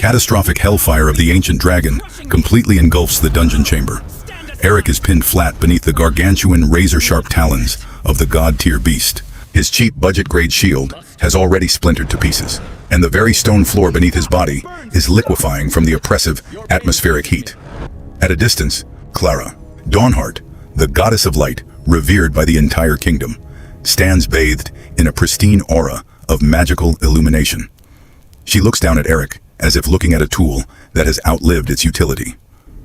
catastrophic hellfire of the ancient dragon completely engulfs the dungeon chamber. Eric is pinned flat beneath the gargantuan razor-sharp talons of the god-tier beast. His cheap budget-grade shield has already splintered to pieces, and the very stone floor beneath his body is liquefying from the oppressive atmospheric heat. At a distance, Clara, Dawnheart, the goddess of light, revered by the entire kingdom, stands bathed in a pristine aura of magical illumination. She looks down at Eric as if looking at a tool that has outlived its utility.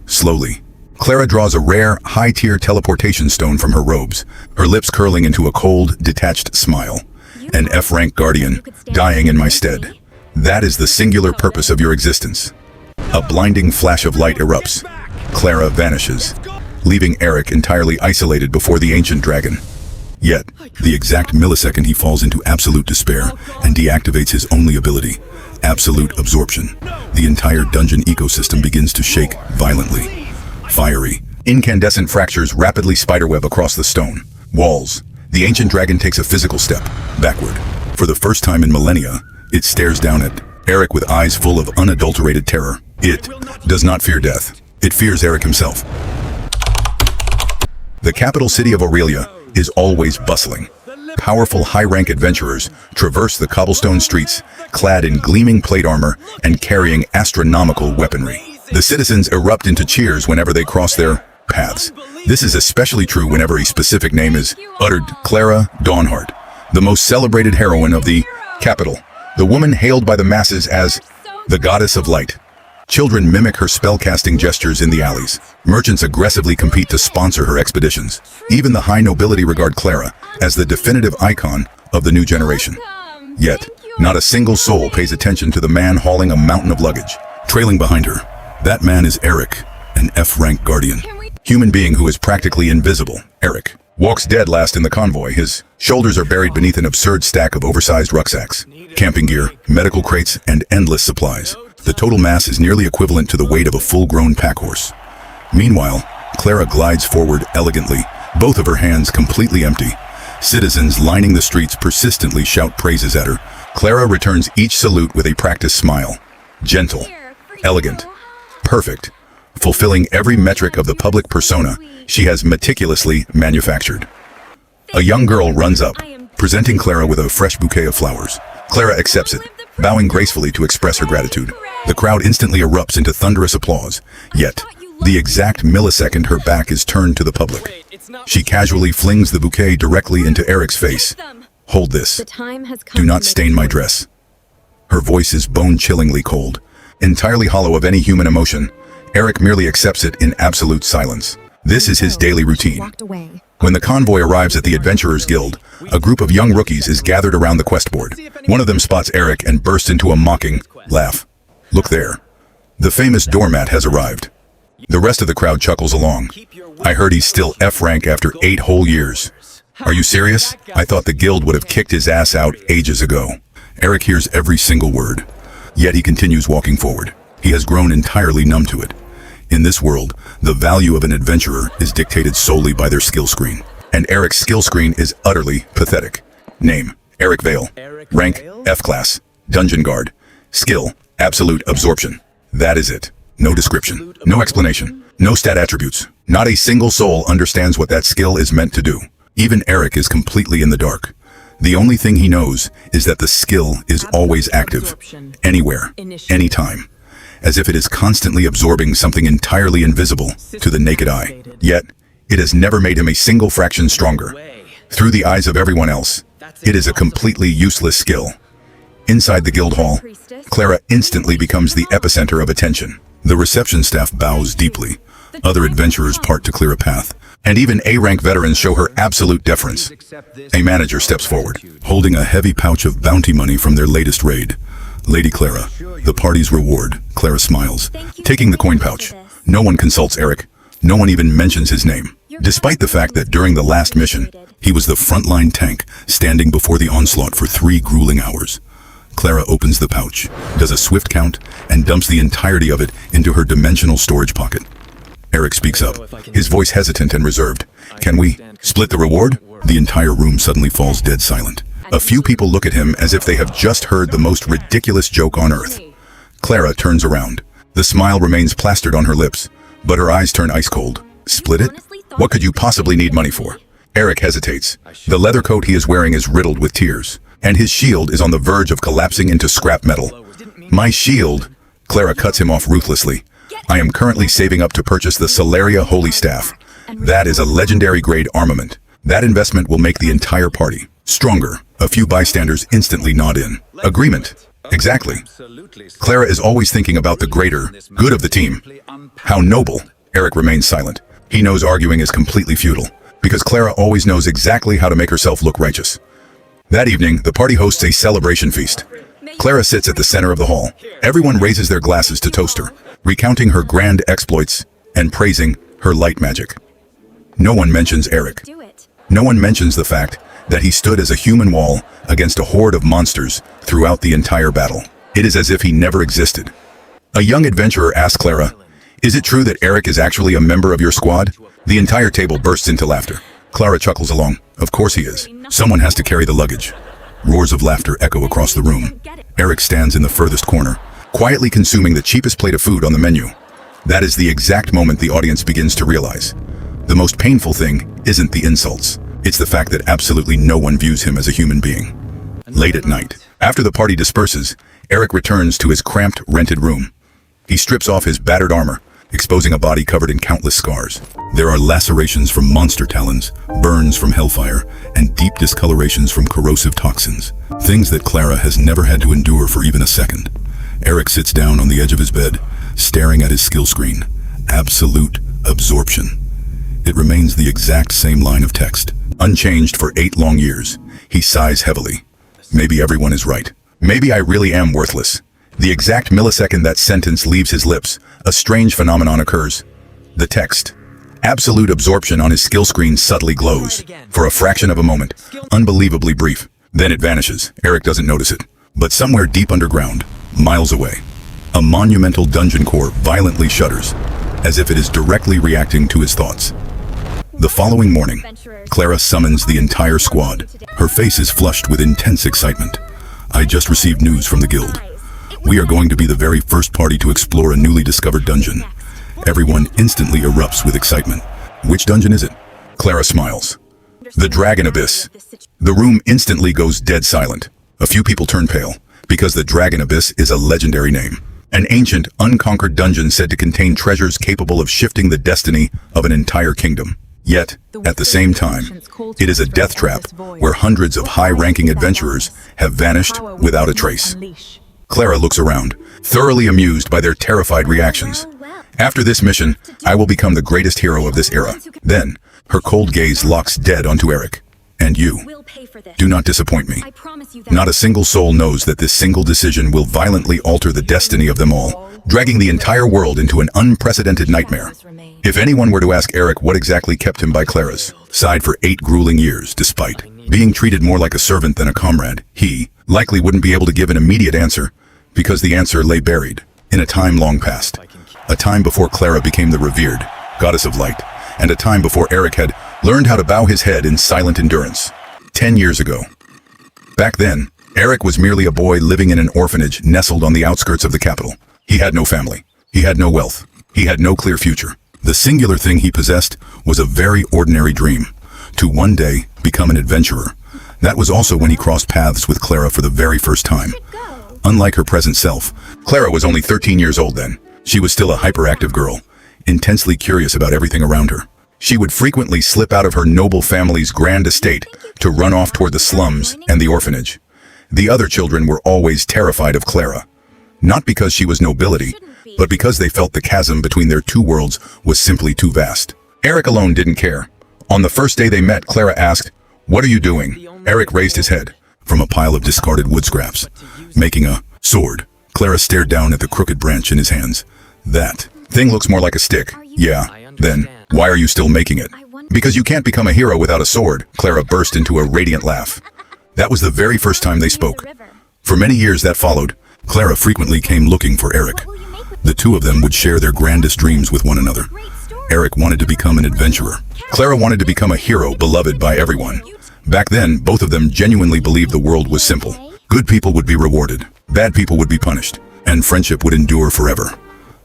Slowly, Clara draws a rare, high-tier teleportation stone from her robes, her lips curling into a cold, detached smile. An F-rank guardian, dying in my stead. That is the singular purpose of your existence. A blinding flash of light erupts. Clara vanishes, leaving Eric entirely isolated before the ancient dragon. Yet, the exact millisecond he falls into absolute despair and deactivates his only ability, absolute absorption, the entire dungeon ecosystem begins to shake violently. Fiery, incandescent fractures rapidly spiderweb across the stone walls. The ancient dragon takes a physical step backward. For the first time in millennia, it stares down at Eric with eyes full of unadulterated terror. It does not fear death. It fears Eric himself. The capital city of Aurelia is always bustling. Powerful high-rank adventurers traverse the cobblestone streets, clad in gleaming plate armor and carrying astronomical weaponry. The citizens erupt into cheers whenever they cross their paths. This is especially true whenever a specific name is uttered. Clara Dawnheart, the most celebrated heroine of the capital, the woman hailed by the masses as the goddess of light. Children mimic her spellcasting gestures in the alleys. Merchants aggressively compete to sponsor her expeditions. Even the high nobility regard Clara as the definitive icon of the new generation. Yet, not a single soul pays attention to the man hauling a mountain of luggage. Trailing behind her, that man is Eric, an F-rank guardian. Human being who is practically invisible. Eric walks dead last in the convoy. His shoulders are buried beneath an absurd stack of oversized rucksacks, camping gear, medical crates, and endless supplies. The total mass is nearly equivalent to the weight of a full-grown pack horse. Meanwhile, Clara glides forward elegantly, both of her hands completely empty. Citizens lining the streets persistently shout praises at her. Clara returns each salute with a practiced smile. Gentle, elegant, perfect, fulfilling every metric of the public persona she has meticulously manufactured. A young girl runs up, presenting Clara with a fresh bouquet of flowers. Clara accepts it, bowing gracefully to express her gratitude. The crowd instantly erupts into thunderous applause. Yet, the exact millisecond her back is turned to the public, she casually flings the bouquet directly into Eric's face. Hold this. Do not stain my dress. Her voice is bone-chillingly cold. Entirely hollow of any human emotion, Eric merely accepts it in absolute silence. This is his daily routine. When the convoy arrives at the Adventurers Guild, a group of young rookies is gathered around the quest board. One of them spots Eric and bursts into a mocking laugh. Look there. The famous doormat has arrived. The rest of the crowd chuckles along. I heard he's still F-rank after 8 whole years. Are you serious? I thought the guild would have kicked his ass out ages ago. Eric hears every single word. Yet he continues walking forward. He has grown entirely numb to it. In this world, the value of an adventurer is dictated solely by their skill screen. And Eric's skill screen is utterly pathetic. Name, Eric Vale. Rank, F-class. Dungeon guard. Skill, absolute absorption. That is it. No description. No explanation. No stat attributes. Not a single soul understands what that skill is meant to do. Even Eric is completely in the dark. The only thing he knows is that the skill is always active. Anywhere. Anytime. As if it is constantly absorbing something entirely invisible to the naked eye. Yet, it has never made him a single fraction stronger. Through the eyes of everyone else, it is a completely useless skill. Inside the guild hall, Clara instantly becomes the epicenter of attention. The reception staff bows deeply. Other adventurers part to clear a path. And even A-rank veterans show her absolute deference. A manager steps forward, holding a heavy pouch of bounty money from their latest raid. Lady Clara, the party's reward. Clara smiles, taking the coin pouch. No one consults Eric. No one even mentions his name. Despite the fact that during the last mission, he was the frontline tank, standing before the onslaught for 3 grueling hours. Clara opens the pouch, does a swift count, and dumps the entirety of it into her dimensional storage pocket. Eric speaks up, his voice hesitant and reserved. Can we split the reward? The entire room suddenly falls dead silent. A few people look at him as if they have just heard the most ridiculous joke on earth. Clara turns around. The smile remains plastered on her lips, but her eyes turn ice cold. Split it? What could you possibly need money for? Eric hesitates. The leather coat he is wearing is riddled with tears, and his shield is on the verge of collapsing into scrap metal. My shield? Clara cuts him off ruthlessly. I am currently saving up to purchase the Solaria Holy Staff. That is a legendary grade armament. That investment will make the entire party stronger. A few bystanders instantly nod in agreement. Exactly. Clara is always thinking about the greater good of the team. How noble. Eric remains silent. He knows arguing is completely futile, because Clara always knows exactly how to make herself look righteous. That evening, the party hosts a celebration feast. Clara sits at the center of the hall. Everyone raises their glasses to toast her, recounting her grand exploits and praising her light magic. No one mentions Eric. No one mentions the fact that he stood as a human wall against a horde of monsters throughout the entire battle. It is as if he never existed. A young adventurer asks Clara, "Is it true that Eric is actually a member of your squad?" The entire table bursts into laughter. Clara chuckles along. Of course he is. Someone has to carry the luggage. Roars of laughter echo across the room. Eric stands in the furthest corner, quietly consuming the cheapest plate of food on the menu. That is the exact moment the audience begins to realize. The most painful thing isn't the insults. It's the fact that absolutely no one views him as a human being. Late at night, after the party disperses, Eric returns to his cramped, rented room. He strips off his battered armor, exposing a body covered in countless scars. There are lacerations from monster talons, burns from hellfire, and deep discolorations from corrosive toxins. Things that Clara has never had to endure for even a second. Eric sits down on the edge of his bed, staring at his skill screen. Absolute absorption. It remains the exact same line of text, unchanged for 8 long years. He sighs heavily. Maybe everyone is right. Maybe I really am worthless. The exact millisecond that sentence leaves his lips, a strange phenomenon occurs. The text. Absolute absorption on his skill screen subtly glows. For a fraction of a moment, unbelievably brief. Then it vanishes. Eric doesn't notice it. But somewhere deep underground, miles away, a monumental dungeon core violently shudders, as if it is directly reacting to his thoughts. The following morning, Clara summons the entire squad. Her face is flushed with intense excitement. I just received news from the guild. We are going to be the very first party to explore a newly discovered dungeon. Everyone instantly erupts with excitement. Which dungeon is it? Clara smiles. The Dragon Abyss. The room instantly goes dead silent. A few people turn pale, because the Dragon Abyss is a legendary name. An ancient, unconquered dungeon said to contain treasures capable of shifting the destiny of an entire kingdom. Yet, at the same time, it is a death trap where hundreds of high-ranking adventurers have vanished without a trace. Clara looks around, thoroughly amused by their terrified reactions. After this mission, I will become the greatest hero of this era. Then, her cold gaze locks dead onto Eric. And you. Do not disappoint me. Not a single soul knows that this single decision will violently alter the destiny of them all, dragging the entire world into an unprecedented nightmare. If anyone were to ask Eric what exactly kept him by Clara's side for 8 grueling years, despite being treated more like a servant than a comrade, he likely wouldn't be able to give an immediate answer, because the answer lay buried in a time long past. A time before Clara became the revered goddess of light, and a time before Eric had learned how to bow his head in silent endurance. 10 years ago. Back then, Eric was merely a boy living in an orphanage nestled on the outskirts of the capital. He had no family. He had no wealth. He had no clear future. The singular thing he possessed was a very ordinary dream, to one day become an adventurer. That was also when he crossed paths with Clara for the very first time. Unlike her present self, Clara was only 13 years old then. She was still a hyperactive girl, intensely curious about everything around her. She would frequently slip out of her noble family's grand estate to run off toward the slums and the orphanage. The other children were always terrified of Clara. Not because she was nobility, but because they felt the chasm between their two worlds was simply too vast. Eric alone didn't care. On the first day they met, Clara asked, "What are you doing?" Eric raised his head from a pile of discarded wood scraps, making a sword. Clara stared down at the crooked branch in his hands. "That thing looks more like a stick." "Yeah, then why are you still making it?" "Because you can't become a hero without a sword." Clara burst into a radiant laugh. That was the very first time they spoke. For many years that followed, Clara frequently came looking for Eric. The two of them would share their grandest dreams with one another. Eric wanted to become an adventurer. Clara wanted to become a hero beloved by everyone. Back then, both of them genuinely believed the world was simple. Good people would be rewarded, bad people would be punished, and and friendship would endure forever.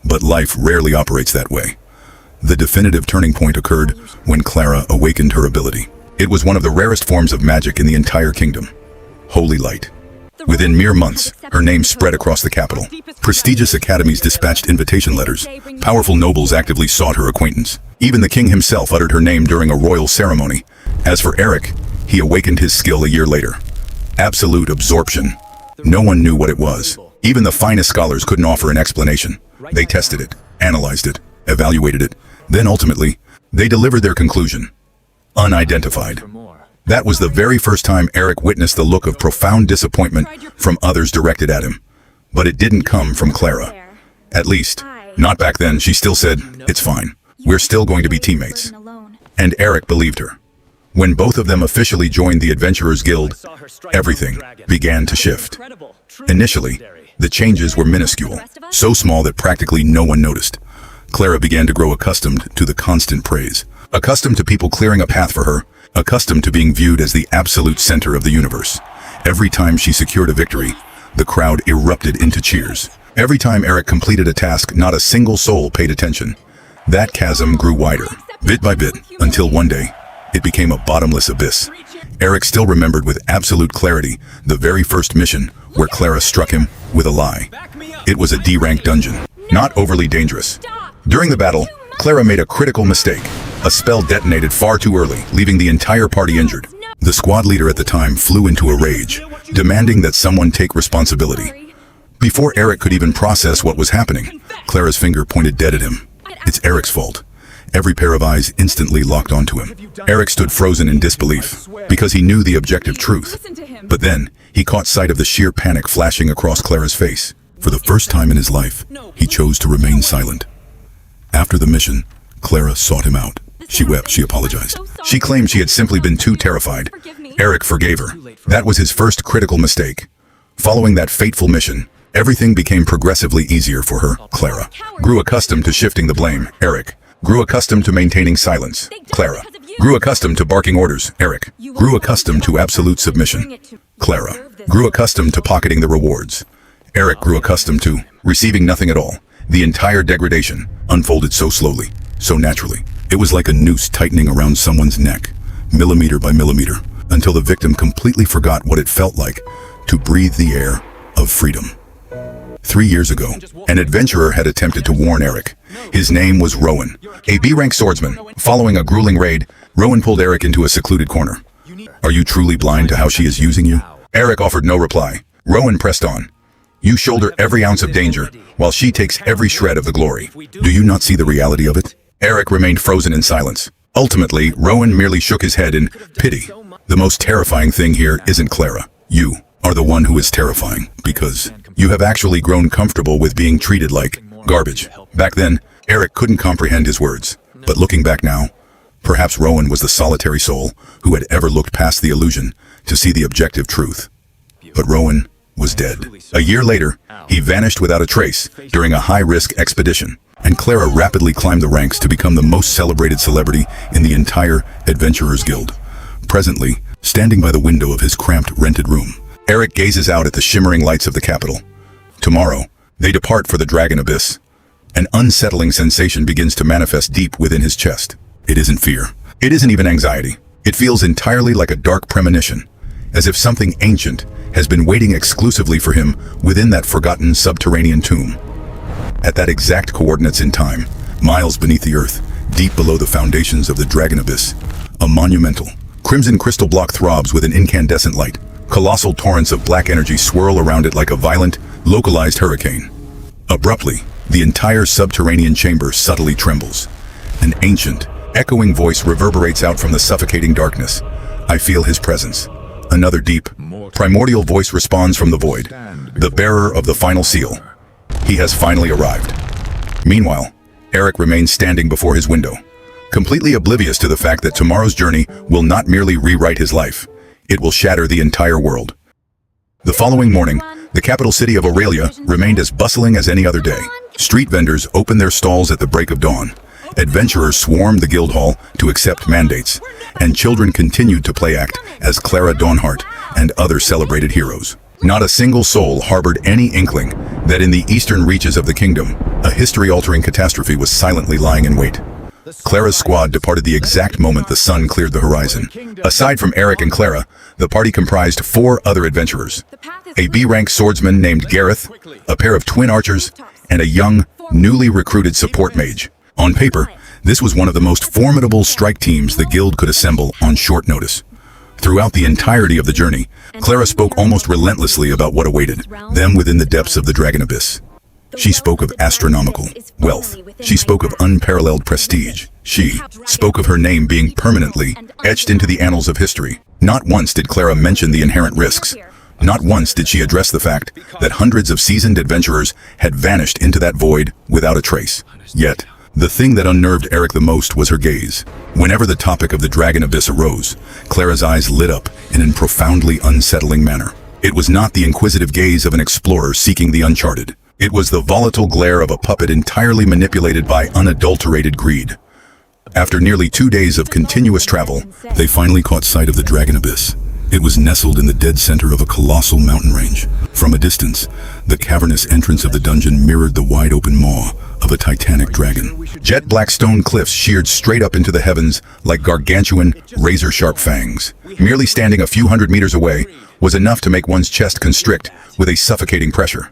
But life rarely operates that way. The definitive turning point occurred when Clara awakened her ability. It was one of the rarest forms of magic in the entire kingdom. Holy light. Within mere months, her name spread across the capital. Prestigious academies dispatched invitation letters. Powerful nobles actively sought her acquaintance. Even the king himself uttered her name during a royal ceremony. As for Eric, he awakened his skill a year later. Absolute absorption. No one knew what it was. Even the finest scholars couldn't offer an explanation. They tested it, analyzed it, evaluated it. Then ultimately, they delivered their conclusion. Unidentified. That was the very first time Eric witnessed the look of profound disappointment from others directed at him. But it didn't come from Clara. At least, not back then. She still said, "It's fine. We're still going to be teammates." And Eric believed her. When both of them officially joined the Adventurers Guild, everything began to shift. Initially, the changes were minuscule, so small that practically no one noticed. Clara began to grow accustomed to the constant praise, accustomed to people clearing a path for her, accustomed to being viewed as the absolute center of the universe. Every time she secured a victory, the crowd erupted into cheers. Every time Eric completed a task, not a single soul paid attention. That chasm grew wider, bit by bit, until one day, it became a bottomless abyss. Eric still remembered with absolute clarity the very first mission where Clara struck him with a lie. It was a D-rank dungeon, not overly dangerous. During the battle, Clara made a critical mistake. A spell detonated far too early, leaving the entire party injured. The squad leader at the time flew into a rage, demanding that someone take responsibility. Before Eric could even process what was happening, Clara's finger pointed dead at him. It's Eric's fault. Every pair of eyes instantly locked onto him. Eric stood frozen in disbelief, because he knew the objective truth. But then, he caught sight of the sheer panic flashing across Clara's face. For the first time in his life, he chose to remain silent. After the mission, Clara sought him out. She wept, she apologized. She claimed she had simply been too terrified. Eric forgave her. That was his first critical mistake. Following that fateful mission, everything became progressively easier for her. Clara grew accustomed to shifting the blame. Eric grew accustomed to maintaining silence. Clara grew accustomed to barking orders. Eric grew accustomed to absolute submission. Clara grew accustomed to pocketing the rewards. Eric grew accustomed to receiving nothing at all. The entire degradation unfolded so slowly, so naturally. It was like a noose tightening around someone's neck, millimeter by millimeter, until the victim completely forgot what it felt like to breathe the air of freedom. 3 years ago, an adventurer had attempted to warn Eric. His name was Rowan, a B-rank swordsman. Following a grueling raid, Rowan pulled Eric into a secluded corner. "Are you truly blind to how she is using you?" Eric offered no reply. Rowan pressed on. "You shoulder every ounce of danger, while she takes every shred of the glory. Do you not see the reality of it?" Eric remained frozen in silence. Ultimately, Rowan merely shook his head in pity. "The most terrifying thing here isn't Clara. You are the one who is terrifying, because you have actually grown comfortable with being treated like garbage." Back then, Eric couldn't comprehend his words. But looking back now, perhaps Rowan was the solitary soul who had ever looked past the illusion to see the objective truth. But Rowan was dead. A year later, he vanished without a trace during a high-risk expedition, and Clara rapidly climbed the ranks to become the most celebrated celebrity in the entire Adventurers Guild. Presently, standing by the window of his cramped rented room, Eric gazes out at the shimmering lights of the capital. Tomorrow, they depart for the Dragon Abyss. An unsettling sensation begins to manifest deep within his chest. It isn't fear. It isn't even anxiety. It feels entirely like a dark premonition, as if something ancient has been waiting exclusively for him within that forgotten subterranean tomb. At that exact coordinates in time, miles beneath the earth, deep below the foundations of the Dragon Abyss, a monumental, crimson crystal block throbs with an incandescent light. Colossal torrents of black energy swirl around it like a violent, localized hurricane. Abruptly, the entire subterranean chamber subtly trembles. An ancient, echoing voice reverberates out from the suffocating darkness. "I feel his presence." Another deep, primordial voice responds from the void, the bearer of the final seal. He has finally arrived. Meanwhile, Eric remains standing before his window, completely oblivious to the fact that tomorrow's journey will not merely rewrite his life, it will shatter the entire world. The following morning, the capital city of Aurelia remained as bustling as any other day. Street vendors opened their stalls at the break of dawn. Adventurers swarmed the guild hall to accept mandates, and children continued to play act as Clara Dawnhart and other celebrated heroes. Not a single soul harbored any inkling that in the eastern reaches of the kingdom, a history-altering catastrophe was silently lying in wait. Clara's squad departed the exact moment the sun cleared the horizon. Aside from Eric and Clara, the party comprised 4 other adventurers. A B-rank swordsman named Gareth, a pair of twin archers, and a young, newly recruited support mage. On paper, this was one of the most formidable strike teams the guild could assemble on short notice. Throughout the entirety of the journey, Clara spoke almost relentlessly about what awaited them within the depths of the Dragon Abyss. She spoke of astronomical wealth. She spoke of unparalleled prestige. She spoke of her name being permanently etched into the annals of history. Not once did Clara mention the inherent risks. Not once did she address the fact that hundreds of seasoned adventurers had vanished into that void without a trace. Yet, the thing that unnerved Eric the most was her gaze. Whenever the topic of the Dragon Abyss arose, Clara's eyes lit up in a profoundly unsettling manner. It was not the inquisitive gaze of an explorer seeking the uncharted. It was the volatile glare of a puppet entirely manipulated by unadulterated greed. After nearly 2 days of continuous travel, they finally caught sight of the Dragon Abyss. It was nestled in the dead center of a colossal mountain range. From a distance, the cavernous entrance of the dungeon mirrored the wide-open maw of a titanic dragon. Jet black stone cliffs sheared straight up into the heavens like gargantuan, razor-sharp fangs. Merely standing a few hundred meters away was enough to make one's chest constrict with a suffocating pressure.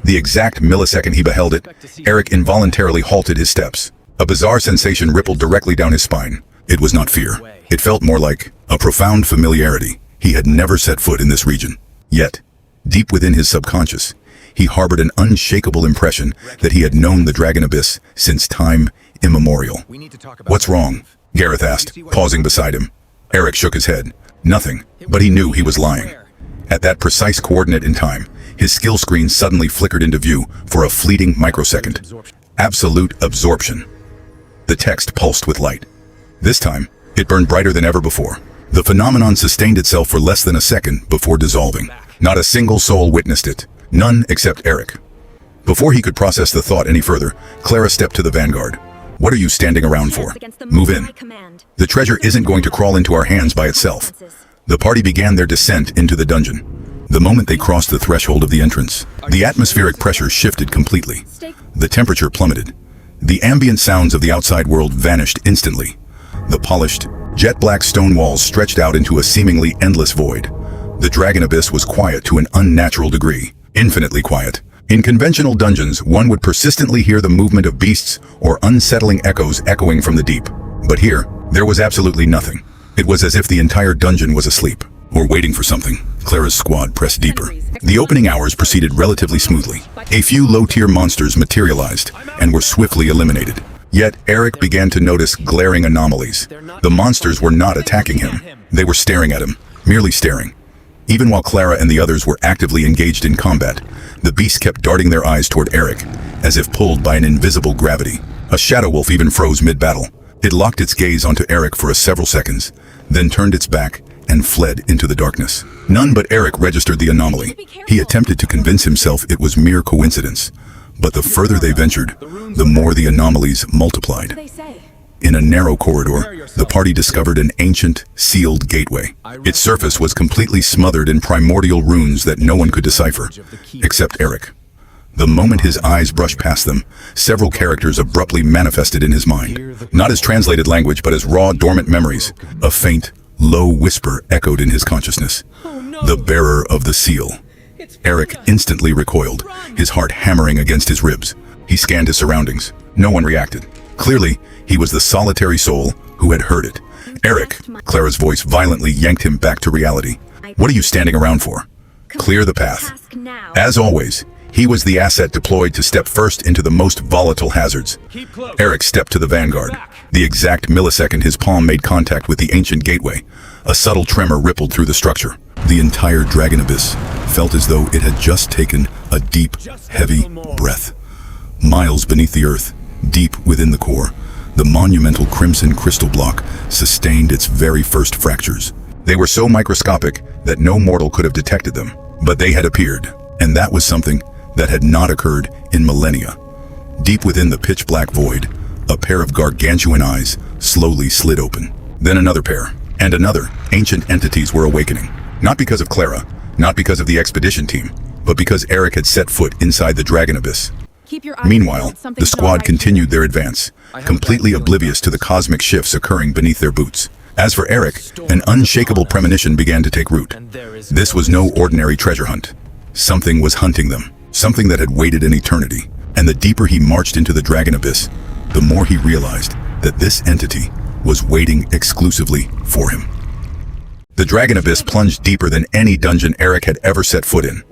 The exact millisecond he beheld it, Eric involuntarily halted his steps. A bizarre sensation rippled directly down his spine. It was not fear. It felt more like a profound familiarity. He had never set foot in this region. Yet, deep within his subconscious, he harbored an unshakable impression that he had known the Dragon Abyss since time immemorial. "What's wrong?" Gareth asked, pausing beside him. Eric shook his head. Nothing, but he knew he was lying. At that precise coordinate in time, his skill screen suddenly flickered into view for a fleeting microsecond. Absolute absorption. The text pulsed with light. This time, it burned brighter than ever before. The phenomenon sustained itself for less than a second before dissolving. Not a single soul witnessed it. None except Eric. Before he could process the thought any further, Clara stepped to the vanguard. "What are you standing around for? Move in. The treasure isn't going to crawl into our hands by itself." The party began their descent into the dungeon. The moment they crossed the threshold of the entrance, the atmospheric pressure shifted completely. The temperature plummeted. The ambient sounds of the outside world vanished instantly. The polished, jet-black stone walls stretched out into a seemingly endless void. The Dragon Abyss was quiet to an unnatural degree, infinitely quiet. In conventional dungeons, one would persistently hear the movement of beasts or unsettling echoes echoing from the deep. But here, there was absolutely nothing. It was as if the entire dungeon was asleep, or waiting for something. Clara's squad pressed deeper. The opening hours proceeded relatively smoothly. A few low-tier monsters materialized and were swiftly eliminated. Yet, Eric began to notice glaring anomalies. The monsters were not attacking him. They were staring at him, merely staring. Even while Clara and the others were actively engaged in combat, the beasts kept darting their eyes toward Eric, as if pulled by an invisible gravity. A shadow wolf even froze mid-battle. It locked its gaze onto Eric for several seconds, then turned its back and fled into the darkness. None but Eric registered the anomaly. He attempted to convince himself it was mere coincidence, but the further they ventured, the more the anomalies multiplied. In a narrow corridor, the party discovered an ancient, sealed gateway. Its surface was completely smothered in primordial runes that no one could decipher, except Eric. The moment his eyes brushed past them, several characters abruptly manifested in his mind. Not as translated language, but as raw, dormant memories. A faint, low whisper echoed in his consciousness. The bearer of the seal. Eric instantly recoiled, his heart hammering against his ribs. He scanned his surroundings. No one reacted. Clearly, he was the solitary soul who had heard it. "Eric," Clara's voice violently yanked him back to reality. "What are you standing around for? Clear the path." As always, he was the asset deployed to step first into the most volatile hazards. Eric stepped to the vanguard. The exact millisecond his palm made contact with the ancient gateway, a subtle tremor rippled through the structure. The entire Dragon Abyss felt as though it had just taken a deep, heavy breath. Miles beneath the earth, deep within the core, the monumental crimson crystal block sustained its very first fractures. They were so microscopic that no mortal could have detected them, but they had appeared, and that was something that had not occurred in millennia. Deep within the pitch-black void, a pair of gargantuan eyes slowly slid open. Then another pair, and another. Ancient entities were awakening. Not because of Clara, Not because of the expedition team, but because Eric had set foot inside the Dragon Abyss. Keep your eyes Meanwhile, peeled, something's the squad alright. continued their advance, completely oblivious to the cosmic shifts occurring beneath their boots. As for Eric, an unshakable premonition began to take root. This was no ordinary treasure hunt. Something was hunting them, something that had waited an eternity. And the deeper he marched into the Dragon Abyss, the more he realized that this entity was waiting exclusively for him. The Dragon Abyss plunged deeper than any dungeon Eric had ever set foot in.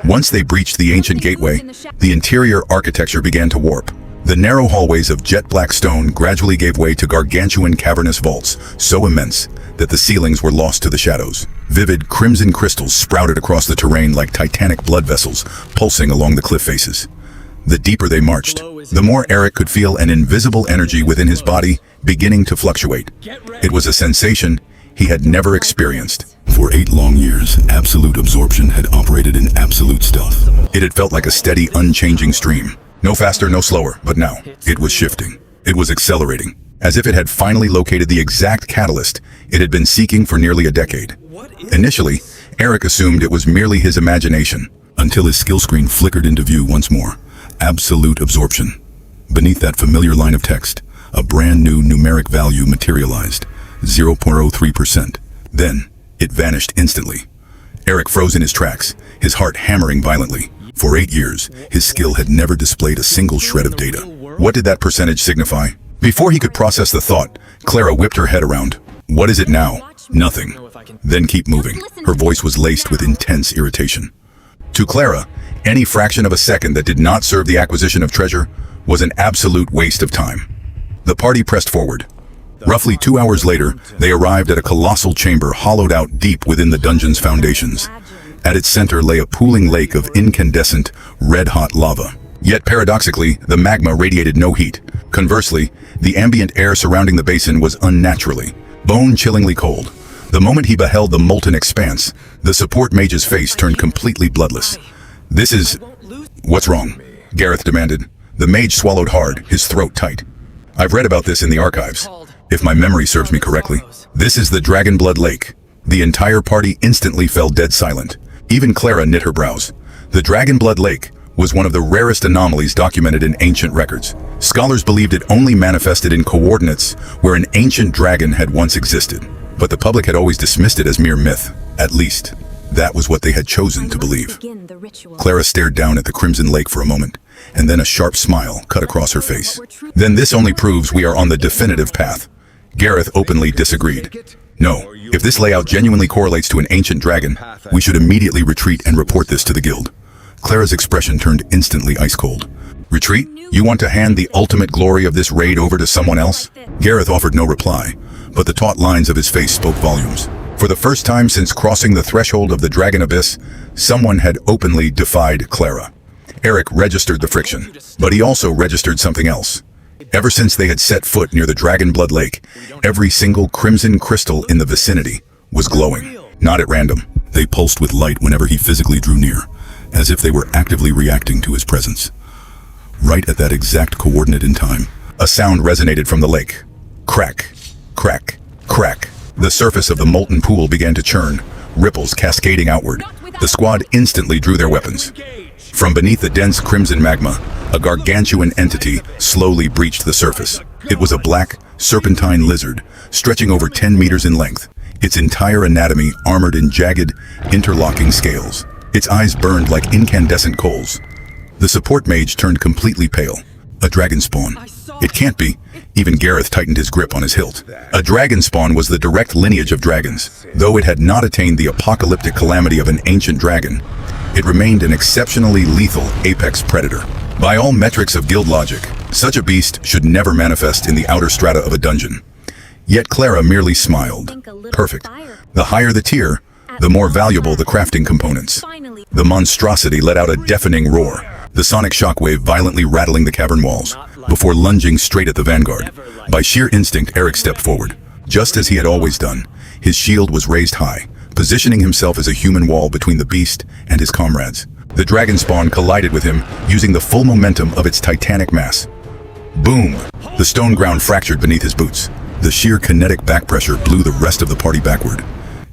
Once they breached the ancient gateway, the interior architecture began to warp. The narrow hallways of jet-black stone gradually gave way to gargantuan cavernous vaults, so immense that the ceilings were lost to the shadows. Vivid crimson crystals sprouted across the terrain like titanic blood vessels, pulsing along the cliff faces. The deeper they marched, the more Eric could feel an invisible energy within his body beginning to fluctuate. It was a sensation he had never experienced. For 8 long years, absolute absorption had operated in absolute stealth. It had felt like a steady, unchanging stream. No faster, no slower, but now, it was shifting. It was accelerating, as if it had finally located the exact catalyst it had been seeking for nearly a decade. Initially, Eric assumed it was merely his imagination, until his skill screen flickered into view once more. Absolute absorption. Beneath that familiar line of text, a brand new numeric value materialized, 0.03%. Then, it vanished instantly. Eric froze in his tracks, his heart hammering violently. For 8 years, his skill had never displayed a single shred of data. What did that percentage signify? Before he could process the thought, Clara whipped her head around. What is it now? Nothing. Then keep moving. Her voice was laced with intense irritation. To Clara, any fraction of a second that did not serve the acquisition of treasure was an absolute waste of time. The party pressed forward. Roughly 2 hours later, they arrived at a colossal chamber hollowed out deep within the dungeon's foundations. At its center lay a pooling lake of incandescent, red-hot lava. Yet paradoxically, the magma radiated no heat. Conversely, the ambient air surrounding the basin was unnaturally, bone-chillingly cold. The moment he beheld the molten expanse, the support mage's face turned completely bloodless. "This is... What's wrong?" Gareth demanded. The mage swallowed hard, his throat tight. "I've read about this in the archives. If my memory serves me correctly, this is the Dragonblood Lake." The entire party instantly fell dead silent. Even Clara knit her brows. The Dragonblood Lake was one of the rarest anomalies documented in ancient records. Scholars believed it only manifested in coordinates where an ancient dragon had once existed. But the public had always dismissed it as mere myth. At least, that was what they had chosen to believe. Clara stared down at the crimson lake for a moment, and then a sharp smile cut across her face. "Then this only proves we are on the definitive path." Gareth openly disagreed. "No, if this layout genuinely correlates to an ancient dragon, we should immediately retreat and report this to the guild." Clara's expression turned instantly ice cold. "Retreat? You want to hand the ultimate glory of this raid over to someone else?" Gareth offered no reply, but the taut lines of his face spoke volumes. For the first time since crossing the threshold of the Dragon Abyss, someone had openly defied Clara. Eric registered the friction, but he also registered something else. Ever since they had set foot near the Dragonblood Lake, every single crimson crystal in the vicinity was glowing. Not at random. They pulsed with light whenever he physically drew near, as if they were actively reacting to his presence. Right at that exact coordinate in time, a sound resonated from the lake. Crack, crack, crack. The surface of the molten pool began to churn, ripples cascading outward. The squad instantly drew their weapons. From beneath the dense crimson magma, a gargantuan entity slowly breached the surface. It was a black, serpentine lizard, stretching over 10 meters in length, its entire anatomy armored in jagged, interlocking scales. Its eyes burned like incandescent coals. The support mage turned completely pale. A dragon spawn. It can't be. Even Gareth tightened his grip on his hilt. A dragon spawn was the direct lineage of dragons. Though it had not attained the apocalyptic calamity of an ancient dragon, it remained an exceptionally lethal apex predator. By all metrics of guild logic, such a beast should never manifest in the outer strata of a dungeon. Yet Clara merely smiled. Perfect. The higher the tier, the more valuable the crafting components. The monstrosity let out a deafening roar, the sonic shockwave violently rattling the cavern walls, before lunging straight at the vanguard. By sheer instinct, Eric stepped forward. Just as he had always done, his shield was raised high, positioning himself as a human wall between the beast and his comrades. The dragon spawn collided with him, using the full momentum of its titanic mass. Boom! The stone ground fractured beneath his boots. The sheer kinetic back pressure blew the rest of the party backward.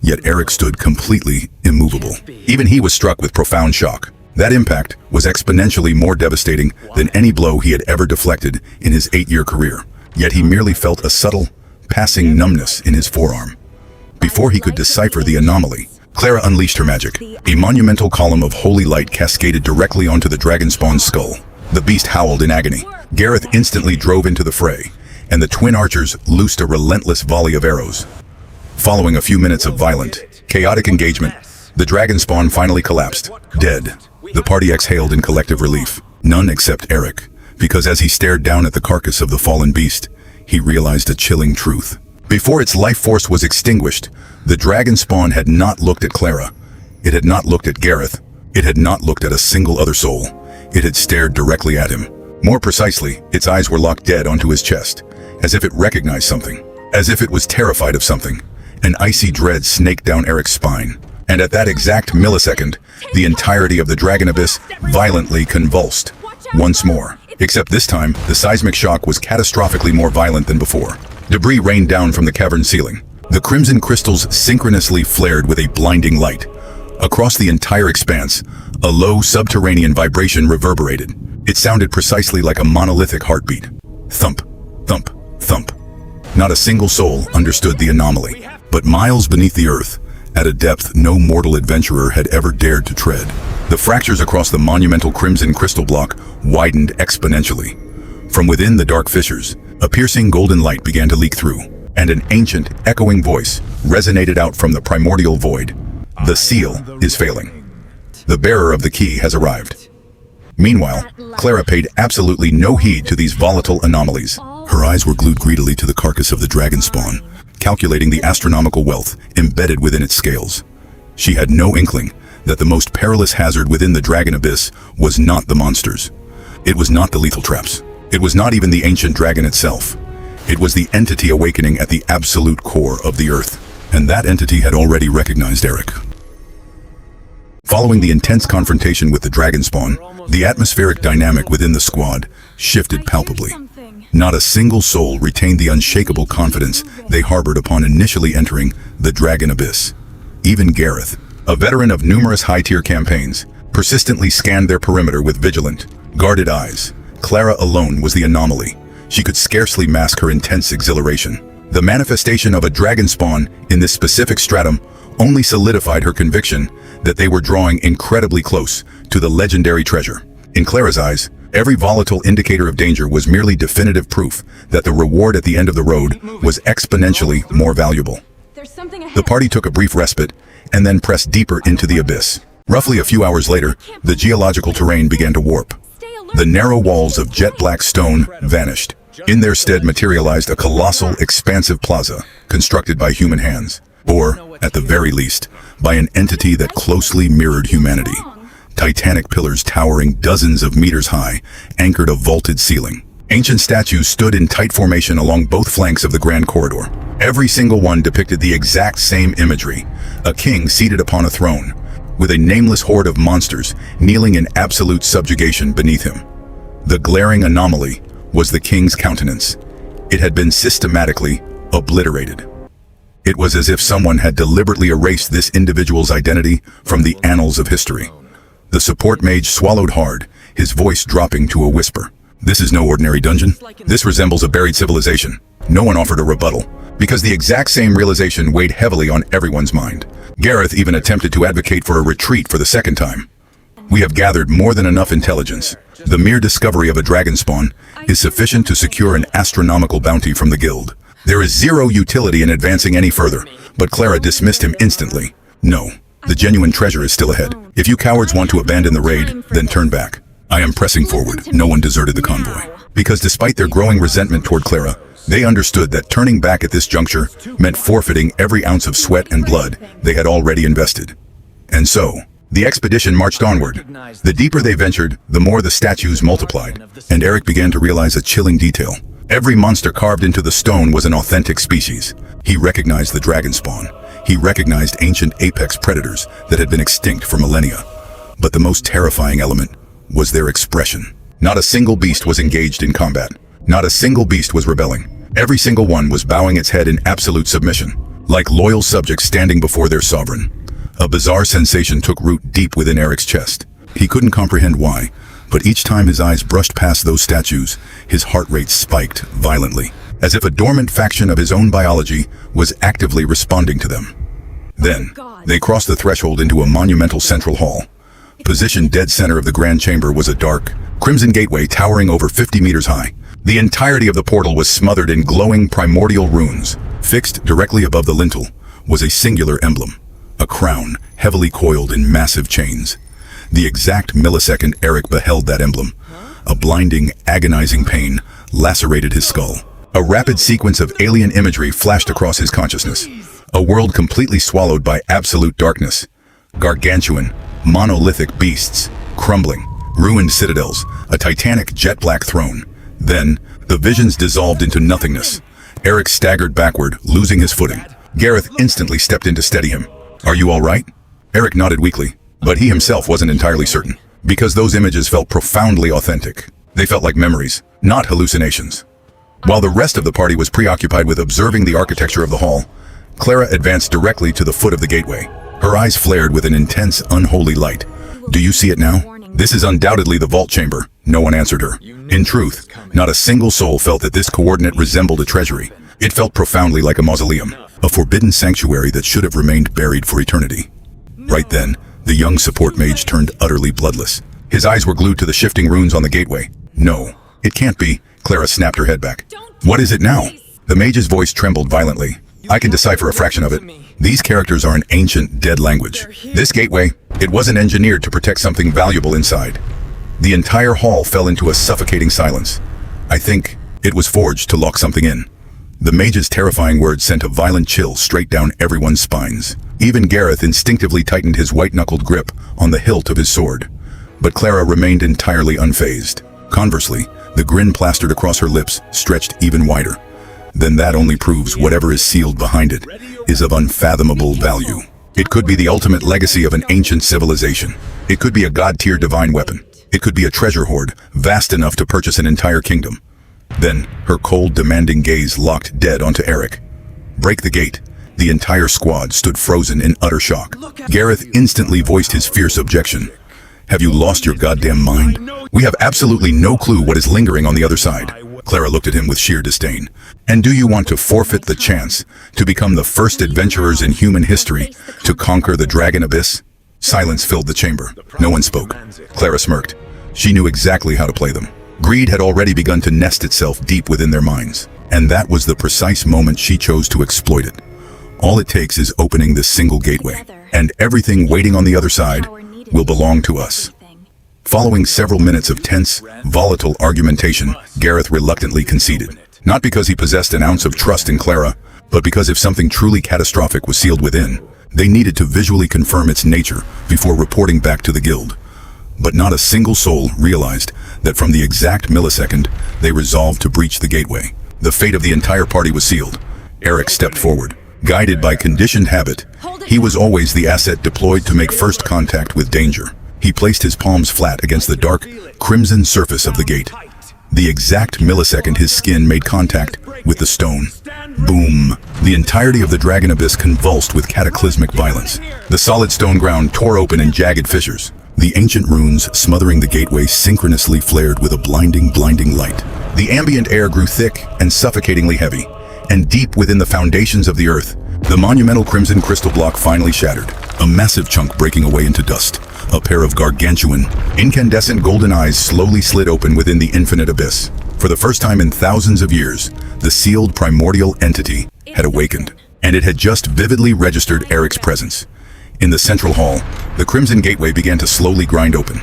Yet Eric stood completely immovable. Even he was struck with profound shock. That impact was exponentially more devastating than any blow he had ever deflected in his 8-year career. Yet he merely felt a subtle, passing numbness in his forearm. Before he could decipher the anomaly, Clara unleashed her magic. A monumental column of holy light cascaded directly onto the dragon spawn's skull. The beast howled in agony. Gareth instantly drove into the fray, and the twin archers loosed a relentless volley of arrows. Following a few minutes of violent, chaotic engagement, the dragon spawn finally collapsed, dead. The party exhaled in collective relief. None except Eric, because as he stared down at the carcass of the fallen beast, he realized a chilling truth. Before its life force was extinguished, the dragon spawn had not looked at Clara. It had not looked at Gareth. It had not looked at a single other soul. It had stared directly at him. More precisely, its eyes were locked dead onto his chest, as if it recognized something, as if it was terrified of something. An icy dread snaked down Eric's spine, and at that exact millisecond, the entirety of the dragon abyss violently convulsed. Once more. Except this time, the seismic shock was catastrophically more violent than before. Debris rained down from the cavern ceiling. The crimson crystals synchronously flared with a blinding light. Across the entire expanse, a low subterranean vibration reverberated. It sounded precisely like a monolithic heartbeat. Thump, thump, thump. Not a single soul understood the anomaly. But miles beneath the earth, at a depth no mortal adventurer had ever dared to tread, the fractures across the monumental crimson crystal block widened exponentially. From within the dark fissures, a piercing golden light began to leak through, and an ancient, echoing voice resonated out from the primordial void. The seal is failing. The bearer of the key has arrived. Meanwhile, Clara paid absolutely no heed to these volatile anomalies. Her eyes were glued greedily to the carcass of the dragon spawn, calculating the astronomical wealth embedded within its scales. She had no inkling that the most perilous hazard within the dragon abyss was not the monsters. It was not the lethal traps. It was not even the ancient dragon itself. It was the entity awakening at the absolute core of the earth, and that entity had already recognized Eric. Following the intense confrontation with the dragon spawn, the atmospheric dynamic within the squad shifted palpably. Not a single soul retained the unshakable confidence they harbored upon initially entering the dragon abyss. Even Gareth, a veteran of numerous high-tier campaigns, persistently scanned their perimeter with vigilant, guarded eyes. Clara alone was the anomaly. She could scarcely mask her intense exhilaration. The manifestation of a dragon spawn in this specific stratum only solidified her conviction that they were drawing incredibly close to the legendary treasure. In Clara's eyes, every volatile indicator of danger was merely definitive proof that the reward at the end of the road was exponentially more valuable. The party took a brief respite and then pressed deeper into the abyss. Roughly a few hours later, the geological terrain began to warp. The narrow walls of jet-black stone vanished. In their stead materialized a colossal, expansive plaza constructed by human hands, or, at the very least, by an entity that closely mirrored humanity. Titanic pillars towering dozens of meters high anchored a vaulted ceiling. Ancient statues stood in tight formation along both flanks of the grand corridor. Every single one depicted the exact same imagery: a king seated upon a throne, with a nameless horde of monsters kneeling in absolute subjugation beneath him. The glaring anomaly was the king's countenance. It had been systematically obliterated. It was as if someone had deliberately erased this individual's identity from the annals of history. The support mage swallowed hard, his voice dropping to a whisper. This is no ordinary dungeon. This resembles a buried civilization. No one offered a rebuttal, because the exact same realization weighed heavily on everyone's mind. Gareth even attempted to advocate for a retreat for the second time. We have gathered more than enough intelligence. The mere discovery of a dragon spawn is sufficient to secure an astronomical bounty from the guild. There is zero utility in advancing any further, but Clara dismissed him instantly. No, the genuine treasure is still ahead. If you cowards want to abandon the raid, then turn back. I am pressing forward. No one deserted the convoy. Because despite their growing resentment toward Clara, they understood that turning back at this juncture meant forfeiting every ounce of sweat and blood they had already invested. And so, the expedition marched onward. The deeper they ventured, the more the statues multiplied, and Eric began to realize a chilling detail. Every monster carved into the stone was an authentic species. He recognized the dragon spawn. He recognized ancient apex predators that had been extinct for millennia. But the most terrifying element was their expression. Not a single beast was engaged in combat. Not a single beast was rebelling. Every single one was bowing its head in absolute submission. like loyal subjects standing before their sovereign. A bizarre sensation took root deep within Eric's chest. He couldn't comprehend why, but each time his eyes brushed past those statues, his heart rate spiked violently, as if a dormant faction of his own biology was actively responding to them. Then, they crossed the threshold into a monumental central hall. Positioned dead center of the grand chamber was a dark, crimson gateway towering over 50 meters high. The entirety of the portal was smothered in glowing primordial runes. Fixed directly above the lintel was a singular emblem, a crown heavily coiled in massive chains. The exact millisecond Eric beheld that emblem, a blinding, agonizing pain lacerated his skull. A rapid sequence of alien imagery flashed across his consciousness. A world completely swallowed by absolute darkness. Gargantuan, monolithic beasts, crumbling, ruined citadels, a titanic jet-black throne. Then, the visions dissolved into nothingness. Eric staggered backward, losing his footing. Gareth instantly stepped in to steady him. "Are you all right?" Eric nodded weakly, but he himself wasn't entirely certain, because those images felt profoundly authentic. They felt like memories, not hallucinations. While the rest of the party was preoccupied with observing the architecture of the hall, Clara advanced directly to the foot of the gateway. Her eyes flared with an intense, unholy light. "Do you see it now? This is undoubtedly the vault chamber." No one answered her. In truth, not a single soul felt that this coordinate resembled a treasury. It felt profoundly like a mausoleum, a forbidden sanctuary that should have remained buried for eternity. Right then, the young support mage turned utterly bloodless. His eyes were glued to the shifting runes on the gateway. "No, it can't be." Clara snapped her head back. "What is it now?" The mage's voice trembled violently. "I can decipher a fraction of it. These characters are an ancient, dead language. This gateway, it wasn't engineered to protect something valuable inside." The entire hall fell into a suffocating silence. "I think it was forged to lock something in." The mage's terrifying words sent a violent chill straight down everyone's spines. Even Gareth instinctively tightened his white-knuckled grip on the hilt of his sword. But Clara remained entirely unfazed. Conversely, the grin plastered across her lips stretched even wider. "Then that only proves whatever is sealed behind it is of unfathomable value. It could be the ultimate legacy of an ancient civilization. It could be a god-tier divine weapon. It could be a treasure hoard vast enough to purchase an entire kingdom." Then, her cold, demanding gaze locked dead onto Eric. "Break the gate." The entire squad stood frozen in utter shock. Gareth instantly voiced his fierce objection. "Have you lost your goddamn mind? We have absolutely no clue what is lingering on the other side." Clara looked at him with sheer disdain. "And do you want to forfeit the chance to become the first adventurers in human history to conquer the Dragon Abyss?" Silence filled the chamber. No one spoke. Clara smirked. She knew exactly how to play them. Greed had already begun to nest itself deep within their minds, and that was the precise moment she chose to exploit it. All it takes is opening this single gateway, and everything waiting on the other side will belong to us. Following several minutes of tense, volatile argumentation, Gareth reluctantly conceded. Not because he possessed an ounce of trust in Clara, but because if something truly catastrophic was sealed within, they needed to visually confirm its nature before reporting back to the guild. But not a single soul realized that from the exact millisecond they resolved to breach the gateway, the fate of the entire party was sealed. Eric stepped forward. Guided by conditioned habit, he was always the asset deployed to make first contact with danger. He placed his palms flat against the dark, crimson surface of the gate. The exact millisecond his skin made contact with the stone. Boom! The entirety of the Dragon Abyss convulsed with cataclysmic violence. The solid stone ground tore open in jagged fissures. The ancient runes smothering the gateway synchronously flared with a blinding light. The ambient air grew thick and suffocatingly heavy, and deep within the foundations of the earth, the monumental crimson crystal block finally shattered, a massive chunk breaking away into dust. A pair of gargantuan, incandescent golden eyes slowly slid open within the infinite abyss. For the first time in thousands of years, the sealed primordial entity had awakened, and it had just vividly registered Eric's presence. In the central hall, the crimson gateway began to slowly grind open,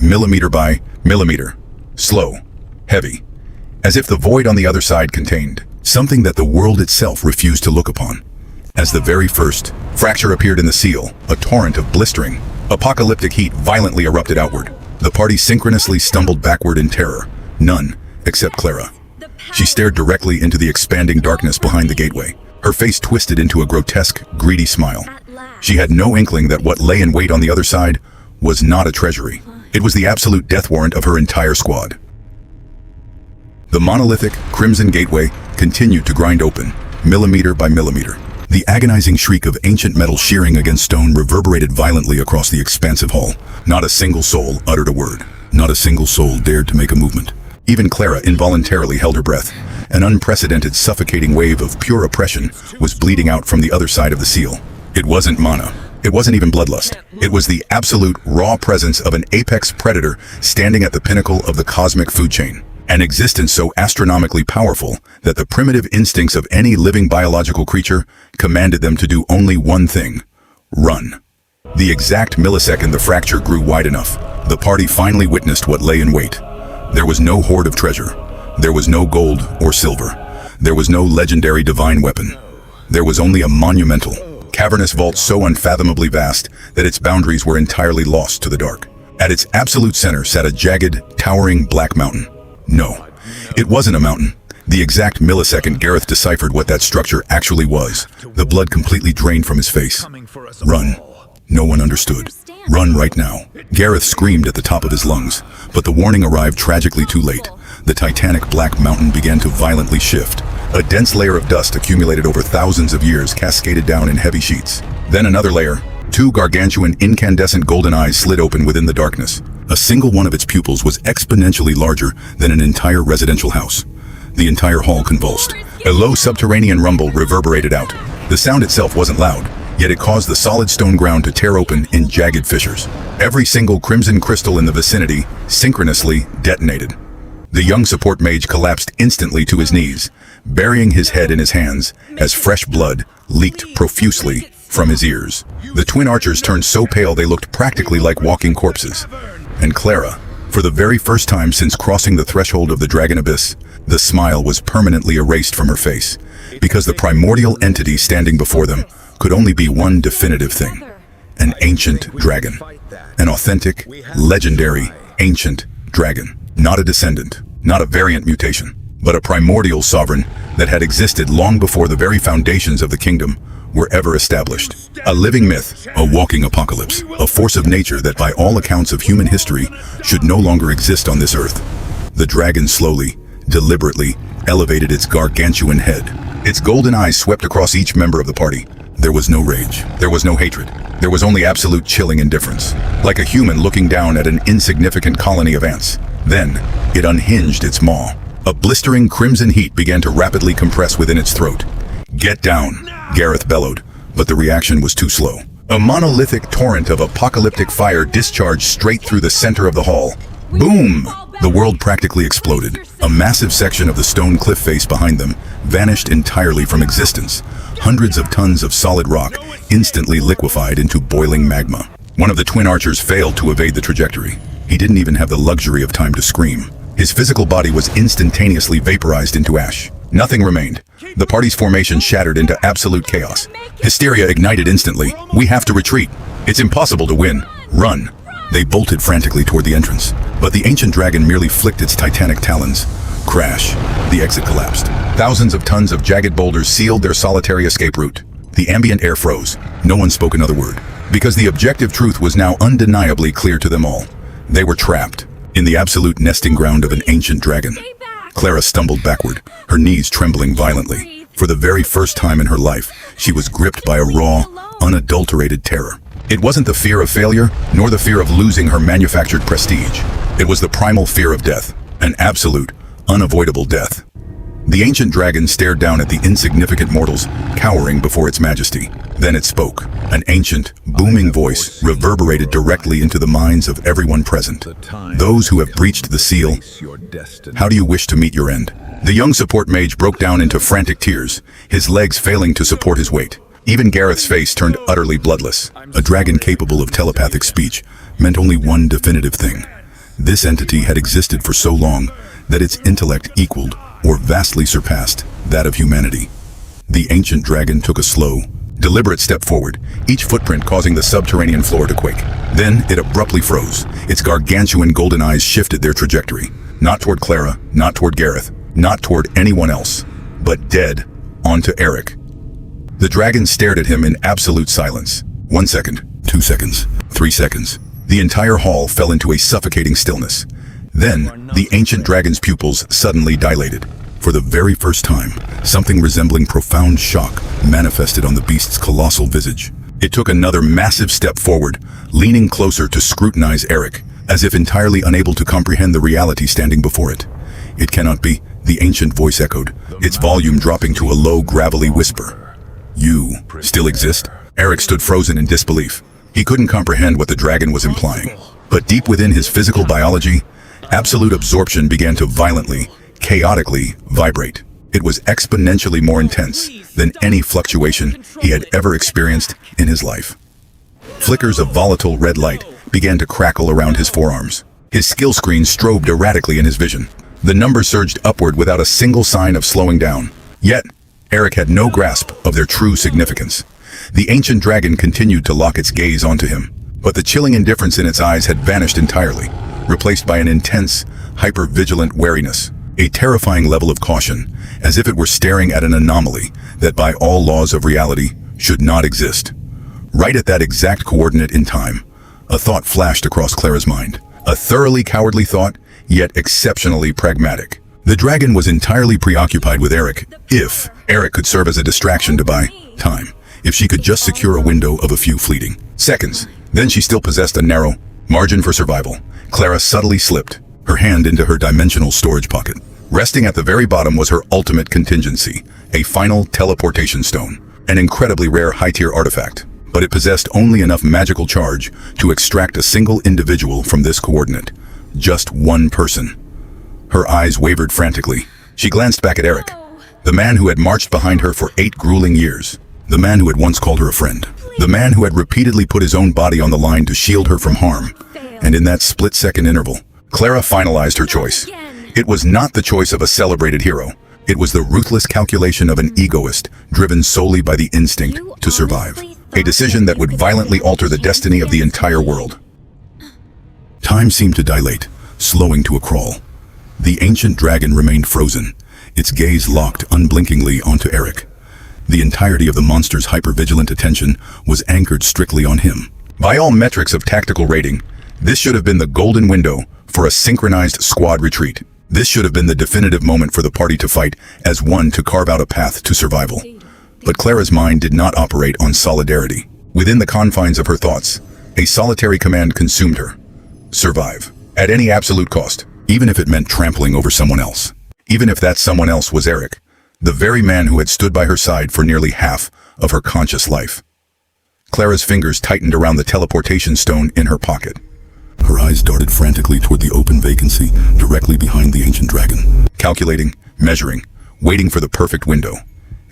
millimeter by millimeter, slow, heavy, as if the void on the other side contained something that the world itself refused to look upon. As the very first fracture appeared in the seal, a torrent of blistering, apocalyptic heat violently erupted outward. The party synchronously stumbled backward in terror, none except Clara. She stared directly into the expanding darkness behind the gateway, her face twisted into a grotesque, greedy smile. She had no inkling that what lay in wait on the other side was not a treasury. It was the absolute death warrant of her entire squad. The monolithic, crimson gateway continued to grind open, millimeter by millimeter. The agonizing shriek of ancient metal shearing against stone reverberated violently across the expansive hall. Not a single soul uttered a word. Not a single soul dared to make a movement. Even Clara involuntarily held her breath. An unprecedented suffocating wave of pure oppression was bleeding out from the other side of the seal. It wasn't mana. It wasn't even bloodlust. It was the absolute raw presence of an apex predator standing at the pinnacle of the cosmic food chain. An existence so astronomically powerful that the primitive instincts of any living biological creature commanded them to do only one thing: run. The exact millisecond the fracture grew wide enough, the party finally witnessed what lay in wait. There was no hoard of treasure. There was no gold or silver. There was no legendary divine weapon. There was only a monumental, cavernous vault so unfathomably vast that its boundaries were entirely lost to the dark. At its absolute center sat a jagged, towering black mountain. No, it wasn't a mountain. The exact millisecond Gareth deciphered what that structure actually was. The blood completely drained from his face. Run. No one understood. Run right now. Gareth screamed at the top of his lungs, but the warning arrived tragically too late. The titanic black mountain began to violently shift. A dense layer of dust accumulated over thousands of years cascaded down in heavy sheets. Then another layer. Two gargantuan incandescent golden eyes slid open within the darkness. A single one of its pupils was exponentially larger than an entire residential house. The entire hall convulsed. A low subterranean rumble reverberated out. The sound itself wasn't loud, yet it caused the solid stone ground to tear open in jagged fissures. Every single crimson crystal in the vicinity synchronously detonated. The young support mage collapsed instantly to his knees, burying his head in his hands as fresh blood leaked profusely from his ears. The twin archers turned so pale they looked practically like walking corpses. And Clara, for the very first time since crossing the threshold of the dragon abyss, the smile was permanently erased from her face, because the primordial entity standing before them could only be one definitive thing: an ancient dragon. An authentic, legendary, ancient dragon. Not a descendant, not a variant mutation, but a primordial sovereign that had existed long before the very foundations of the kingdom were ever established. A living myth, a walking apocalypse, a force of nature that by all accounts of human history should no longer exist on this earth. The dragon slowly, deliberately elevated its gargantuan head. Its golden eyes swept across each member of the party. There was no rage. There was no hatred. There was only absolute chilling indifference, like a human looking down at an insignificant colony of ants. Then, it unhinged its maw. A blistering crimson heat began to rapidly compress within its throat. "Get down," Gareth bellowed, but the reaction was too slow. A monolithic torrent of apocalyptic fire discharged straight through the center of the hall. Boom! The world practically exploded. A massive section of the stone cliff face behind them vanished entirely from existence. Hundreds of tons of solid rock instantly liquefied into boiling magma. One of the twin archers failed to evade the trajectory. He didn't even have the luxury of time to scream. His physical body was instantaneously vaporized into ash. Nothing remained. The party's formation shattered into absolute chaos. Hysteria ignited instantly. "We have to retreat. It's impossible to win. Run." They bolted frantically toward the entrance, but the ancient dragon merely flicked its titanic talons. Crash. The exit collapsed. Thousands of tons of jagged boulders sealed their solitary escape route. The ambient air froze. No one spoke another word, because the objective truth was now undeniably clear to them all. They were trapped in the absolute nesting ground of an ancient dragon. Clara stumbled backward, her knees trembling violently. For the very first time in her life, she was gripped by a raw, unadulterated terror. It wasn't the fear of failure, nor the fear of losing her manufactured prestige. It was the primal fear of death, an absolute, unavoidable death. The ancient dragon stared down at the insignificant mortals, cowering before its majesty. Then it spoke. An ancient, booming voice reverberated directly into the minds of everyone present. "Those who have breached the seal, how do you wish to meet your end?" The young support mage broke down into frantic tears, his legs failing to support his weight. Even Gareth's face turned utterly bloodless. A dragon capable of telepathic speech meant only one definitive thing. This entity had existed for so long that its intellect equaled, or vastly surpassed, that of humanity. The ancient dragon took a slow, deliberate step forward, each footprint causing the subterranean floor to quake. Then it abruptly froze. Its gargantuan golden eyes shifted their trajectory. Not toward Clara, not toward Gareth, not toward anyone else, but dead onto Eric. The dragon stared at him in absolute silence. 1 second, 2 seconds, 3 seconds. The entire hall fell into a suffocating stillness. Then, the ancient dragon's pupils suddenly dilated. For the very first time, something resembling profound shock manifested on the beast's colossal visage. It took another massive step forward, leaning closer to scrutinize Eric, as if entirely unable to comprehend the reality standing before it. "It cannot be," the ancient voice echoed, its volume dropping to a low, gravelly whisper. "You still exist?" Eric stood frozen in disbelief. He couldn't comprehend what the dragon was implying. But deep within his physical biology, absolute absorption began to violently, chaotically vibrate. It was exponentially more intense than any fluctuation he had ever experienced in his life. Flickers of volatile red light began to crackle around his forearms. His skill screen strobed erratically in his vision. The numbers surged upward without a single sign of slowing down. Yet, Eric had no grasp of their true significance. The ancient dragon continued to lock its gaze onto him, but the chilling indifference in its eyes had vanished entirely, replaced by an intense, hyper-vigilant wariness, a terrifying level of caution, as if it were staring at an anomaly that by all laws of reality should not exist. Right at that exact coordinate in time, a thought flashed across Clara's mind. A thoroughly cowardly thought, yet exceptionally pragmatic. The dragon was entirely preoccupied with Eric. If Eric could serve as a distraction to buy time, if she could just secure a window of a few fleeting seconds, then she still possessed a narrow margin for survival. Clara subtly slipped her hand into her dimensional storage pocket. Resting at the very bottom was her ultimate contingency, a final teleportation stone, an incredibly rare high-tier artifact, but it possessed only enough magical charge to extract a single individual from this coordinate. Just one person. Her eyes wavered frantically. She glanced back at Eric, the man who had marched behind her for 8 grueling years, the man who had once called her a friend, the man who had repeatedly put his own body on the line to shield her from harm. And in that split-second interval, Clara finalized her choice. It was not the choice of a celebrated hero. It was the ruthless calculation of an egoist, driven solely by the instinct to survive. A decision that would violently alter the destiny of the entire world. Time seemed to dilate, slowing to a crawl. The ancient dragon remained frozen, its gaze locked unblinkingly onto Eric. The entirety of the monster's hypervigilant attention was anchored strictly on him. By all metrics of tactical rating, this should have been the golden window for a synchronized squad retreat. This should have been the definitive moment for the party to fight as one to carve out a path to survival. But Clara's mind did not operate on solidarity. Within the confines of her thoughts, a solitary command consumed her. Survive. At any absolute cost, even if it meant trampling over someone else. Even if that someone else was Eric, the very man who had stood by her side for nearly half of her conscious life. Clara's fingers tightened around the teleportation stone in her pocket. Her eyes darted frantically toward the open vacancy directly behind the ancient dragon. Calculating, measuring, waiting for the perfect window.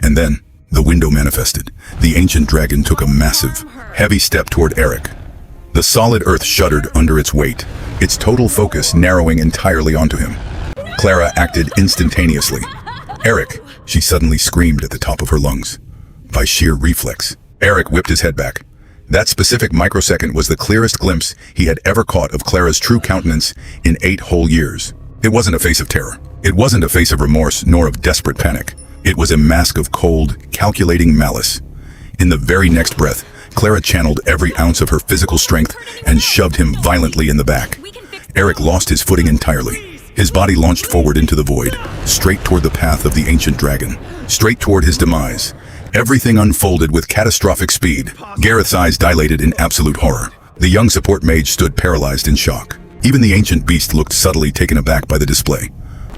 And then, the window manifested. The ancient dragon took a massive, heavy step toward Eric. The solid earth shuddered under its weight, its total focus narrowing entirely onto him. Clara acted instantaneously. "Eric!" she suddenly screamed at the top of her lungs. By sheer reflex, Eric whipped his head back. That specific microsecond was the clearest glimpse he had ever caught of Clara's true countenance in 8 whole years. It wasn't a face of terror. It wasn't a face of remorse nor of desperate panic. It was a mask of cold, calculating malice. In the very next breath, Clara channeled every ounce of her physical strength and shoved him violently in the back. Eric lost his footing entirely. His body launched forward into the void, straight toward the path of the ancient dragon, straight toward his demise. Everything unfolded with catastrophic speed. Gareth's eyes dilated in absolute horror. The young support mage stood paralyzed in shock. Even the ancient beast looked subtly taken aback by the display.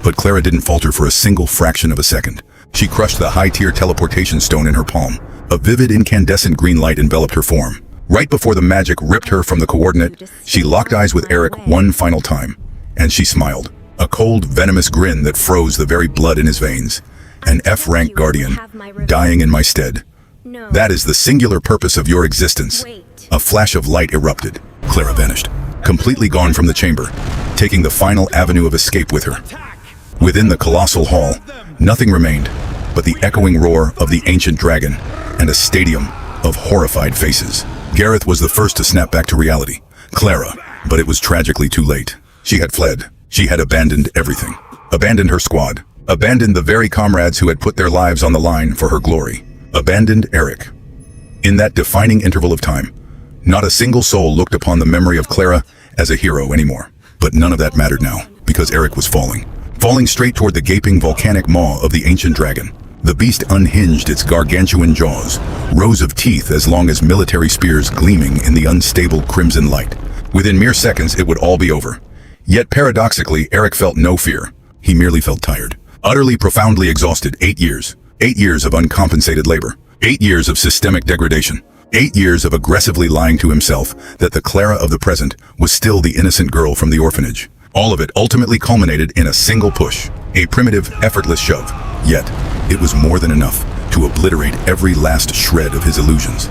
But Clara didn't falter for a single fraction of a second. She crushed the high-tier teleportation stone in her palm. A vivid incandescent green light enveloped her form. Right before the magic ripped her from the coordinate, she locked eyes with Eric one final time. And she smiled. A cold, venomous grin that froze the very blood in his veins. An F-rank guardian, dying in my stead. That is the singular purpose of your existence. A flash of light erupted. Clara vanished, completely gone from the chamber, taking the final avenue of escape with her. Within the colossal hall, nothing remained but the echoing roar of the ancient dragon and a stadium of horrified faces. Gareth was the first to snap back to reality. Clara, but it was tragically too late. She had fled. She had abandoned everything. Abandoned her squad. Abandoned the very comrades who had put their lives on the line for her glory. Abandoned Eric. In that defining interval of time, not a single soul looked upon the memory of Clara as a hero anymore. But none of that mattered now, because Eric was falling falling straight toward the gaping volcanic maw of the ancient dragon. The beast unhinged its gargantuan jaws, rows of teeth as long as military spears gleaming in the unstable crimson light. Within mere seconds, it would all be over. Yet paradoxically, Eric felt no fear. He merely felt tired. Utterly, profoundly exhausted. 8 years. 8 years of uncompensated labor. 8 years of systemic degradation. 8 years of aggressively lying to himself that the Clara of the present was still the innocent girl from the orphanage. All of it ultimately culminated in a single push, a primitive, effortless shove. Yet, it was more than enough to obliterate every last shred of his illusions.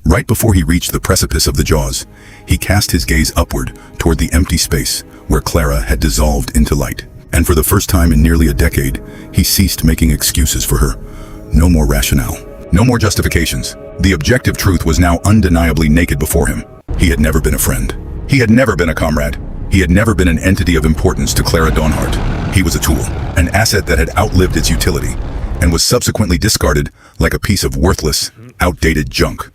Right before he reached the precipice of the jaws, he cast his gaze upward toward the empty space where Clara had dissolved into light. And for the first time in nearly a decade, he ceased making excuses for her. No more rationale. No more justifications. The objective truth was now undeniably naked before him. He had never been a friend. He had never been a comrade. He had never been an entity of importance to Clara Dawnhart. He was a tool, an asset that had outlived its utility, and was subsequently discarded like a piece of worthless, outdated junk.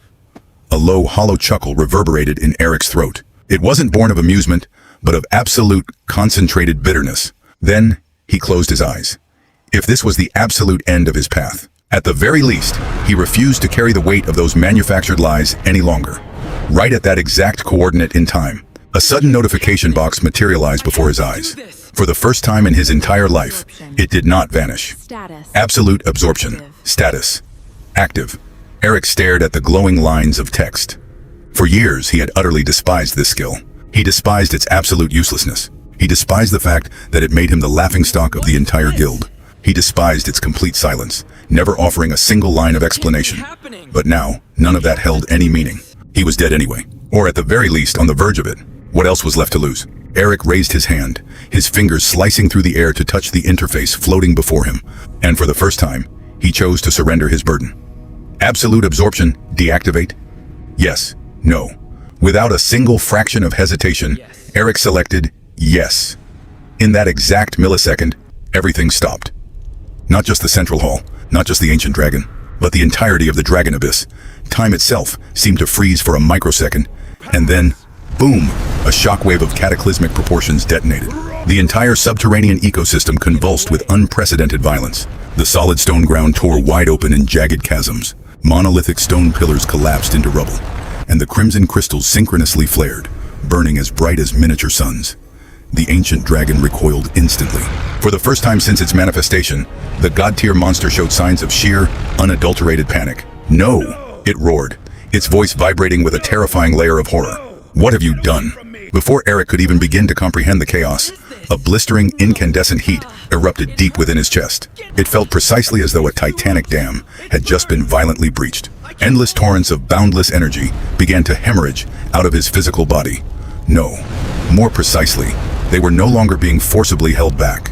A low, hollow chuckle reverberated in Eric's throat. It wasn't born of amusement, but of absolute, concentrated bitterness. Then, he closed his eyes. If this was the absolute end of his path, at the very least, he refused to carry the weight of those manufactured lies any longer. Right at that exact coordinate in time, a sudden notification box materialized before his eyes. For the first time in his entire life, it did not vanish. Absolute absorption. Status. Active. Eric stared at the glowing lines of text. For years, he had utterly despised this skill. He despised its absolute uselessness. He despised the fact that it made him the laughingstock of the entire guild. He despised its complete silence, never offering a single line of explanation. But now, none of that held any meaning. He was dead anyway, or at the very least on the verge of it. What else was left to lose? Eric raised his hand, his fingers slicing through the air to touch the interface floating before him. And for the first time, he chose to surrender his burden. Absolute absorption, deactivate? Yes, no. Without a single fraction of hesitation, Eric selected yes. In that exact millisecond, everything stopped. Not just the central hall, not just the ancient dragon, but the entirety of the dragon abyss. Time itself seemed to freeze for a microsecond, and then, boom, a shockwave of cataclysmic proportions detonated. The entire subterranean ecosystem convulsed with unprecedented violence. The solid stone ground tore wide open in jagged chasms. Monolithic stone pillars collapsed into rubble, and the crimson crystals synchronously flared, burning as bright as miniature suns. The ancient dragon recoiled instantly. For the first time since its manifestation, the god-tier monster showed signs of sheer, unadulterated panic. No! It roared, its voice vibrating with a terrifying layer of horror. What have you done? Before Eric could even begin to comprehend the chaos, a blistering, incandescent heat erupted deep within his chest. It felt precisely as though a titanic dam had just been violently breached. Endless torrents of boundless energy began to hemorrhage out of his physical body. No, more precisely, they were no longer being forcibly held back.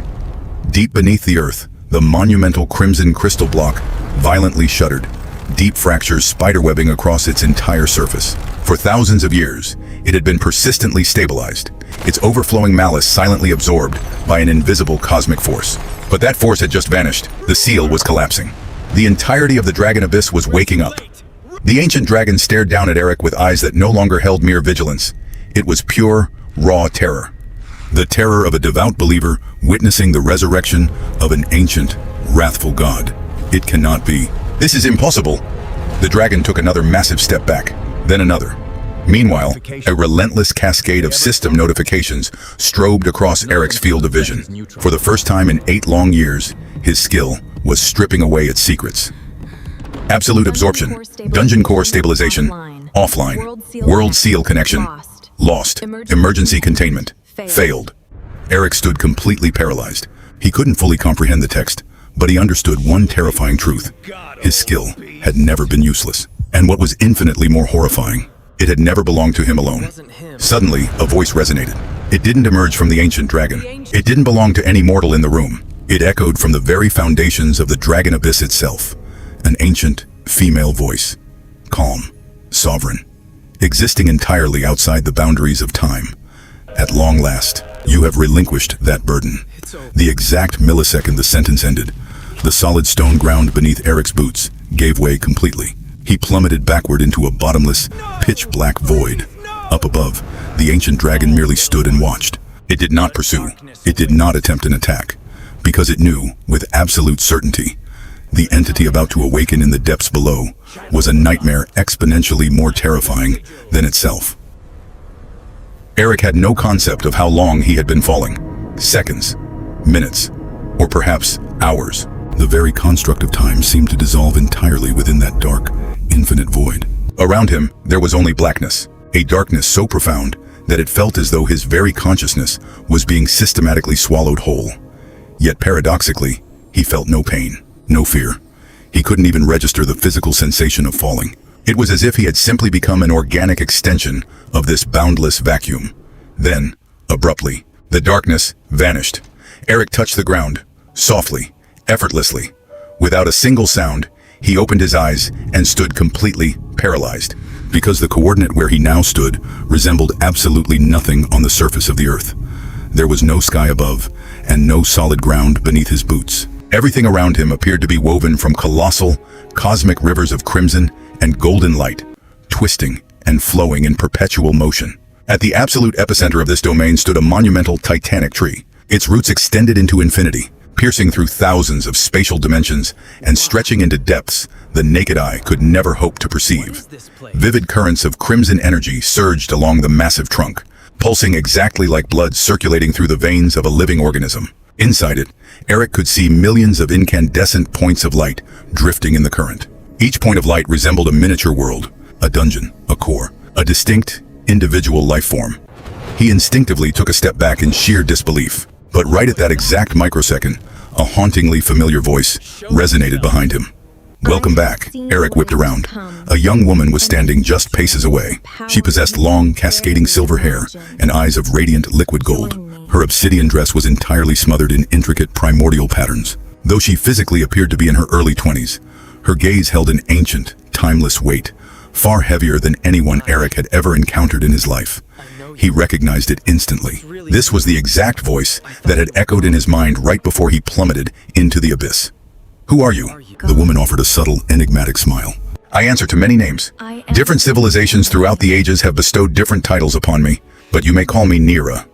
Deep beneath the earth, the monumental crimson crystal block violently shuddered, deep fractures spiderwebbing across its entire surface. For thousands of years, it had been persistently stabilized, its overflowing malice silently absorbed by an invisible cosmic force. But that force had just vanished. The seal was collapsing. The entirety of the dragon abyss was waking up. The ancient dragon stared down at Eric with eyes that no longer held mere vigilance. It was pure, raw terror. The terror of a devout believer witnessing the resurrection of an ancient, wrathful god. It cannot be. This is impossible. The dragon took another massive step back, then another. Meanwhile, a relentless cascade of system notifications strobed across Eric's field of vision. For the first time in 8 long years, his skill was stripping away its secrets. Absolute absorption, dungeon core stabilization, offline, world seal connection, lost, emergency containment, failed. Eric stood completely paralyzed. He couldn't fully comprehend the text, but he understood one terrifying truth. His skill had never been useless. And what was infinitely more horrifying, it had never belonged to him alone. Suddenly, a voice resonated. It didn't emerge from the ancient dragon. It didn't belong to any mortal in the room. It echoed from the very foundations of the dragon abyss itself. An ancient, female voice. Calm, sovereign, existing entirely outside the boundaries of time. At long last, you have relinquished that burden. The exact millisecond the sentence ended, the solid stone ground beneath Eric's boots gave way completely. He plummeted backward into a bottomless, pitch-black void. Up above, the ancient dragon merely stood and watched, It did not pursue. It did not attempt an attack. Because it knew, with absolute certainty, the entity about to awaken in the depths below was a nightmare exponentially more terrifying than itself. Eric had no concept of how long he had been falling. Seconds, minutes, or perhaps hours. The very construct of time seemed to dissolve entirely within that dark, infinite void. Around him, there was only blackness, a darkness so profound that it felt as though his very consciousness was being systematically swallowed whole. Yet paradoxically, he felt no pain, no fear. He couldn't even register the physical sensation of falling. It was as if he had simply become an organic extension of this boundless vacuum. Then, abruptly, the darkness vanished. Eric touched the ground, softly, effortlessly. Without a single sound, he opened his eyes and stood completely paralyzed, because the coordinate where he now stood resembled absolutely nothing on the surface of the earth. There was no sky above, and no solid ground beneath his boots. Everything around him appeared to be woven from colossal, cosmic rivers of crimson and golden light, twisting and flowing in perpetual motion. At the absolute epicenter of this domain stood a monumental titanic tree. Its roots extended into infinity, piercing through thousands of spatial dimensions and stretching into depths the naked eye could never hope to perceive. Vivid currents of crimson energy surged along the massive trunk, pulsing exactly like blood circulating through the veins of a living organism. Inside it, Eric could see millions of incandescent points of light drifting in the current. Each point of light resembled a miniature world, a dungeon, a core, a distinct, individual life form. He instinctively took a step back in sheer disbelief. But right at that exact microsecond, a hauntingly familiar voice resonated behind him. "Welcome back." Eric whipped around. A young woman was standing just paces away. She possessed long, cascading silver hair and eyes of radiant liquid gold. Her obsidian dress was entirely smothered in intricate primordial patterns. Though she physically appeared to be in her early 20s, her gaze held an ancient, timeless weight, far heavier than anyone Eric had ever encountered in his life. He recognized it instantly. This was the exact voice that had echoed in his mind right before he plummeted into the abyss. "Who are you?" The woman offered a subtle, enigmatic smile. "I answer to many names. Different civilizations throughout the ages have bestowed different titles upon me, but you may call me Nira."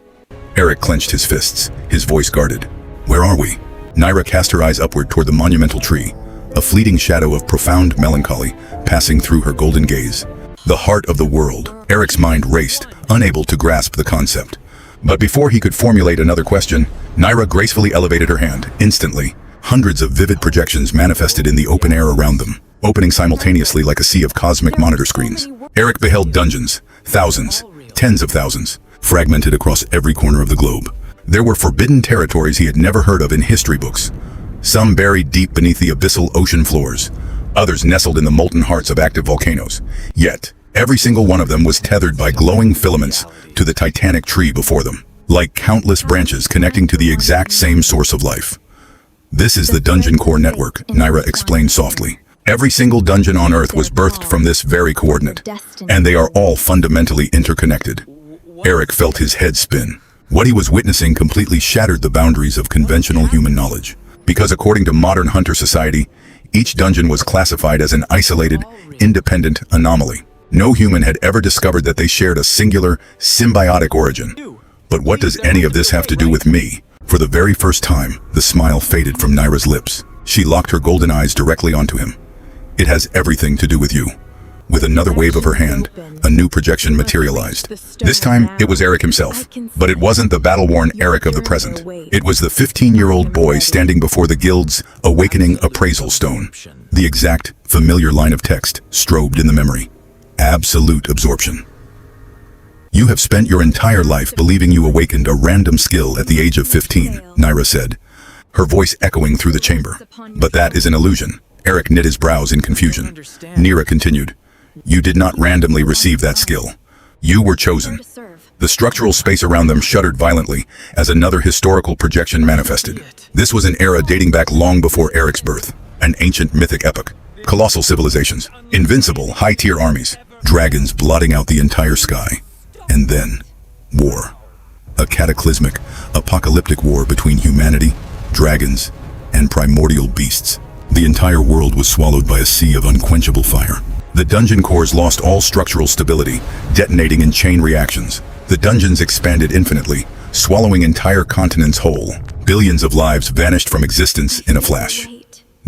Eric clenched his fists, his voice guarded. "Where are we?" Nira cast her eyes upward toward the monumental tree, a fleeting shadow of profound melancholy passing through her golden gaze. The heart of the world. Eric's mind raced, unable to grasp the concept. But before he could formulate another question, Nira gracefully elevated her hand. Instantly, hundreds of vivid projections manifested in the open air around them, opening simultaneously like a sea of cosmic monitor screens. Eric beheld dungeons, thousands, tens of thousands, fragmented across every corner of the globe. There were forbidden territories he had never heard of in history books, some buried deep beneath the abyssal ocean floors, others nestled in the molten hearts of active volcanoes. Yet, every single one of them was tethered by glowing filaments to the titanic tree before them, like countless branches connecting to the exact same source of life. "This is the Dungeon Core Network," Nira explained softly. "Every single dungeon on Earth was birthed from this very coordinate, and they are all fundamentally interconnected." Eric felt his head spin. What he was witnessing completely shattered the boundaries of conventional human knowledge. Because according to modern hunter society, each dungeon was classified as an isolated, independent anomaly. No human had ever discovered that they shared a singular, symbiotic origin. But what does any of this have to do with me? For the very first time, the smile faded from Nira's lips. She locked her golden eyes directly onto him. "It has everything to do with you." With another wave of her hand, a new projection materialized. This time, it was Eric himself. But it wasn't the battle-worn Eric of the present. It was the 15-year-old boy standing before the guild's awakening appraisal stone. The exact, familiar line of text strobed in the memory. Absolute absorption. "You have spent your entire life believing you awakened a random skill at the age of 15, Nira said, her voice echoing through the chamber. "But that is an illusion." Eric knit his brows in confusion. Nira continued, "You did not randomly receive that skill. You were chosen." The structural space around them shuddered violently as another historical projection manifested. This was an era dating back long before Eric's birth, an ancient mythic epoch. Colossal civilizations, invincible high-tier armies, dragons blotting out the entire sky. And then, war. A cataclysmic, apocalyptic war between humanity, dragons, and primordial beasts. The entire world was swallowed by a sea of unquenchable fire. The dungeon cores lost all structural stability, detonating in chain reactions. The dungeons expanded infinitely, swallowing entire continents whole. Billions of lives vanished from existence in a flash.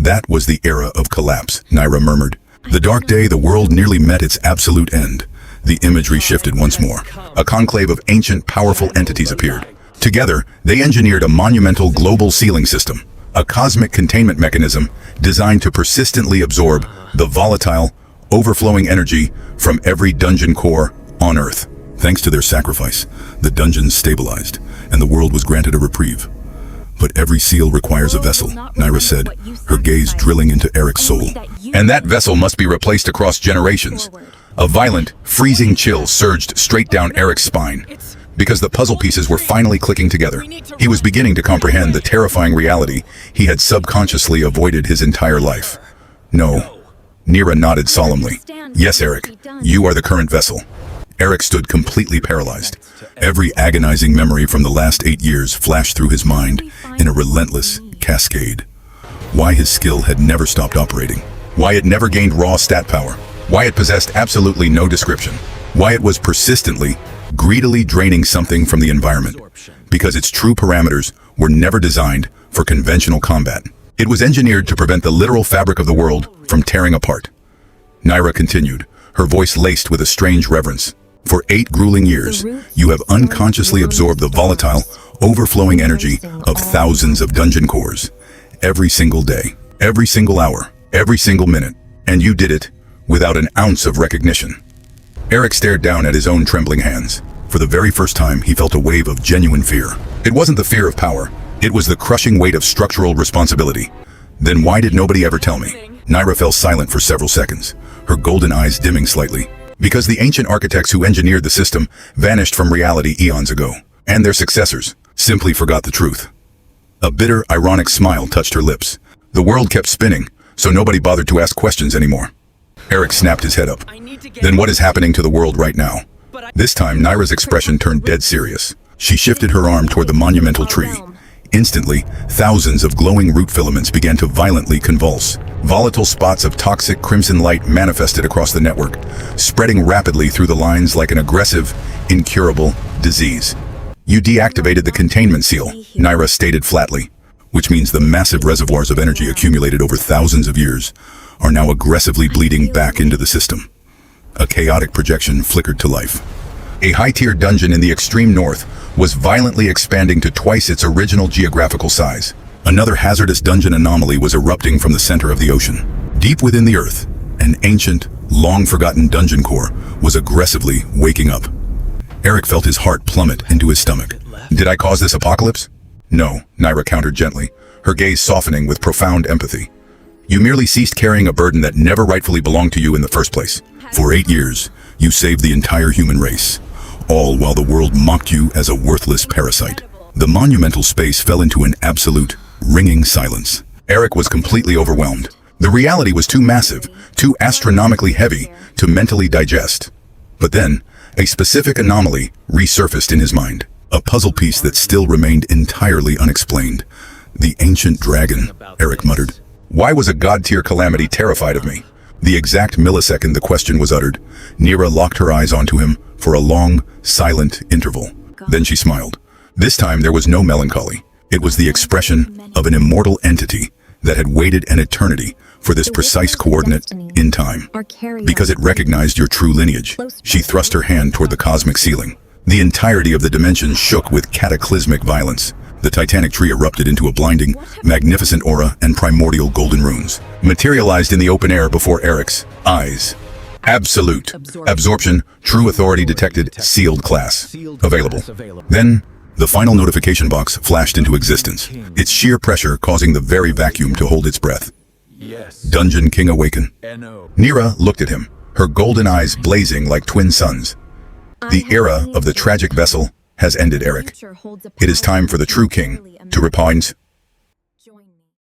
That was the era of collapse, Naira murmured. The dark day the world nearly met its absolute end. The imagery shifted once more. A conclave of ancient, powerful entities appeared. Together, they engineered a monumental global sealing system, a cosmic containment mechanism designed to persistently absorb the volatile, overflowing energy from every dungeon core on Earth. Thanks to their sacrifice, the dungeons stabilized, and the world was granted a reprieve. But every seal requires a vessel, Naira said, her gaze drilling into Eric's soul. And that vessel must be replaced across generations. A violent, freezing chill surged straight down Eric's spine. Because the puzzle pieces were finally clicking together, he was beginning to comprehend the terrifying reality he had subconsciously avoided his entire life. No. Naira nodded solemnly. Yes, Eric, you are the current vessel. Eric stood completely paralyzed. Every agonizing memory from the last 8 years flashed through his mind in a relentless cascade. Why his skill had never stopped operating. Why it never gained raw stat power. Why it possessed absolutely no description. Why it was persistently, greedily draining something from the environment. Because its true parameters were never designed for conventional combat. It was engineered to prevent the literal fabric of the world from tearing apart. Naira continued, her voice laced with a strange reverence. For 8 grueling years, you have unconsciously absorbed the volatile, overflowing energy of thousands of dungeon cores. Every single day, every single hour, every single minute. And you did it without an ounce of recognition. Eric stared down at his own trembling hands. For the very first time, he felt a wave of genuine fear. It wasn't the fear of power. It was the crushing weight of structural responsibility. Then why did nobody ever tell me? Naira fell silent for several seconds, her golden eyes dimming slightly. Because the ancient architects who engineered the system vanished from reality eons ago, and their successors simply forgot the truth. A bitter, ironic smile touched her lips. The world kept spinning, so nobody bothered to ask questions anymore. Eric snapped his head up. Then what is happening to the world right now? This time, Naira's expression turned dead serious. She shifted her arm toward the monumental tree. Instantly, thousands of glowing root filaments began to violently convulse. Volatile spots of toxic crimson light manifested across the network, spreading rapidly through the lines like an aggressive, incurable disease. You deactivated the containment seal, Naira stated flatly, which means the massive reservoirs of energy accumulated over thousands of years are now aggressively bleeding back into the system. A chaotic projection flickered to life. A high-tier dungeon in the extreme north was violently expanding to twice its original geographical size. Another hazardous dungeon anomaly was erupting from the center of the ocean. Deep within the earth, an ancient, long-forgotten dungeon core was aggressively waking up. Eric felt his heart plummet into his stomach. Did I cause this apocalypse? No, Naira countered gently, her gaze softening with profound empathy. You merely ceased carrying a burden that never rightfully belonged to you in the first place. For 8 years, you saved the entire human race, all while the world mocked you as a worthless parasite. The monumental space fell into an absolute, ringing silence. Eric was completely overwhelmed. The reality was too massive, too astronomically heavy to mentally digest. But then, a specific anomaly resurfaced in his mind. A puzzle piece that still remained entirely unexplained. The ancient dragon, Eric muttered. Why was a god-tier calamity terrified of me? The exact millisecond the question was uttered, Naira locked her eyes onto him for a long, silent interval. Then she smiled. This time there was no melancholy. It was the expression of an immortal entity that had waited an eternity for this precise coordinate in time. Because it recognized your true lineage, she thrust her hand toward the cosmic ceiling. The entirety of the dimension shook with cataclysmic violence. The titanic tree erupted into a blinding, magnificent aura and primordial golden runes, materialized in the open air before Eric's eyes. Absolute. Absorption, true authority detected, sealed class. Available. Then, the final notification box flashed into existence, its sheer pressure causing the very vacuum to hold its breath. Dungeon King awaken. Naira looked at him, her golden eyes blazing like twin suns. The era of the tragic vessel has ended, Eric. It is time for the true king to repose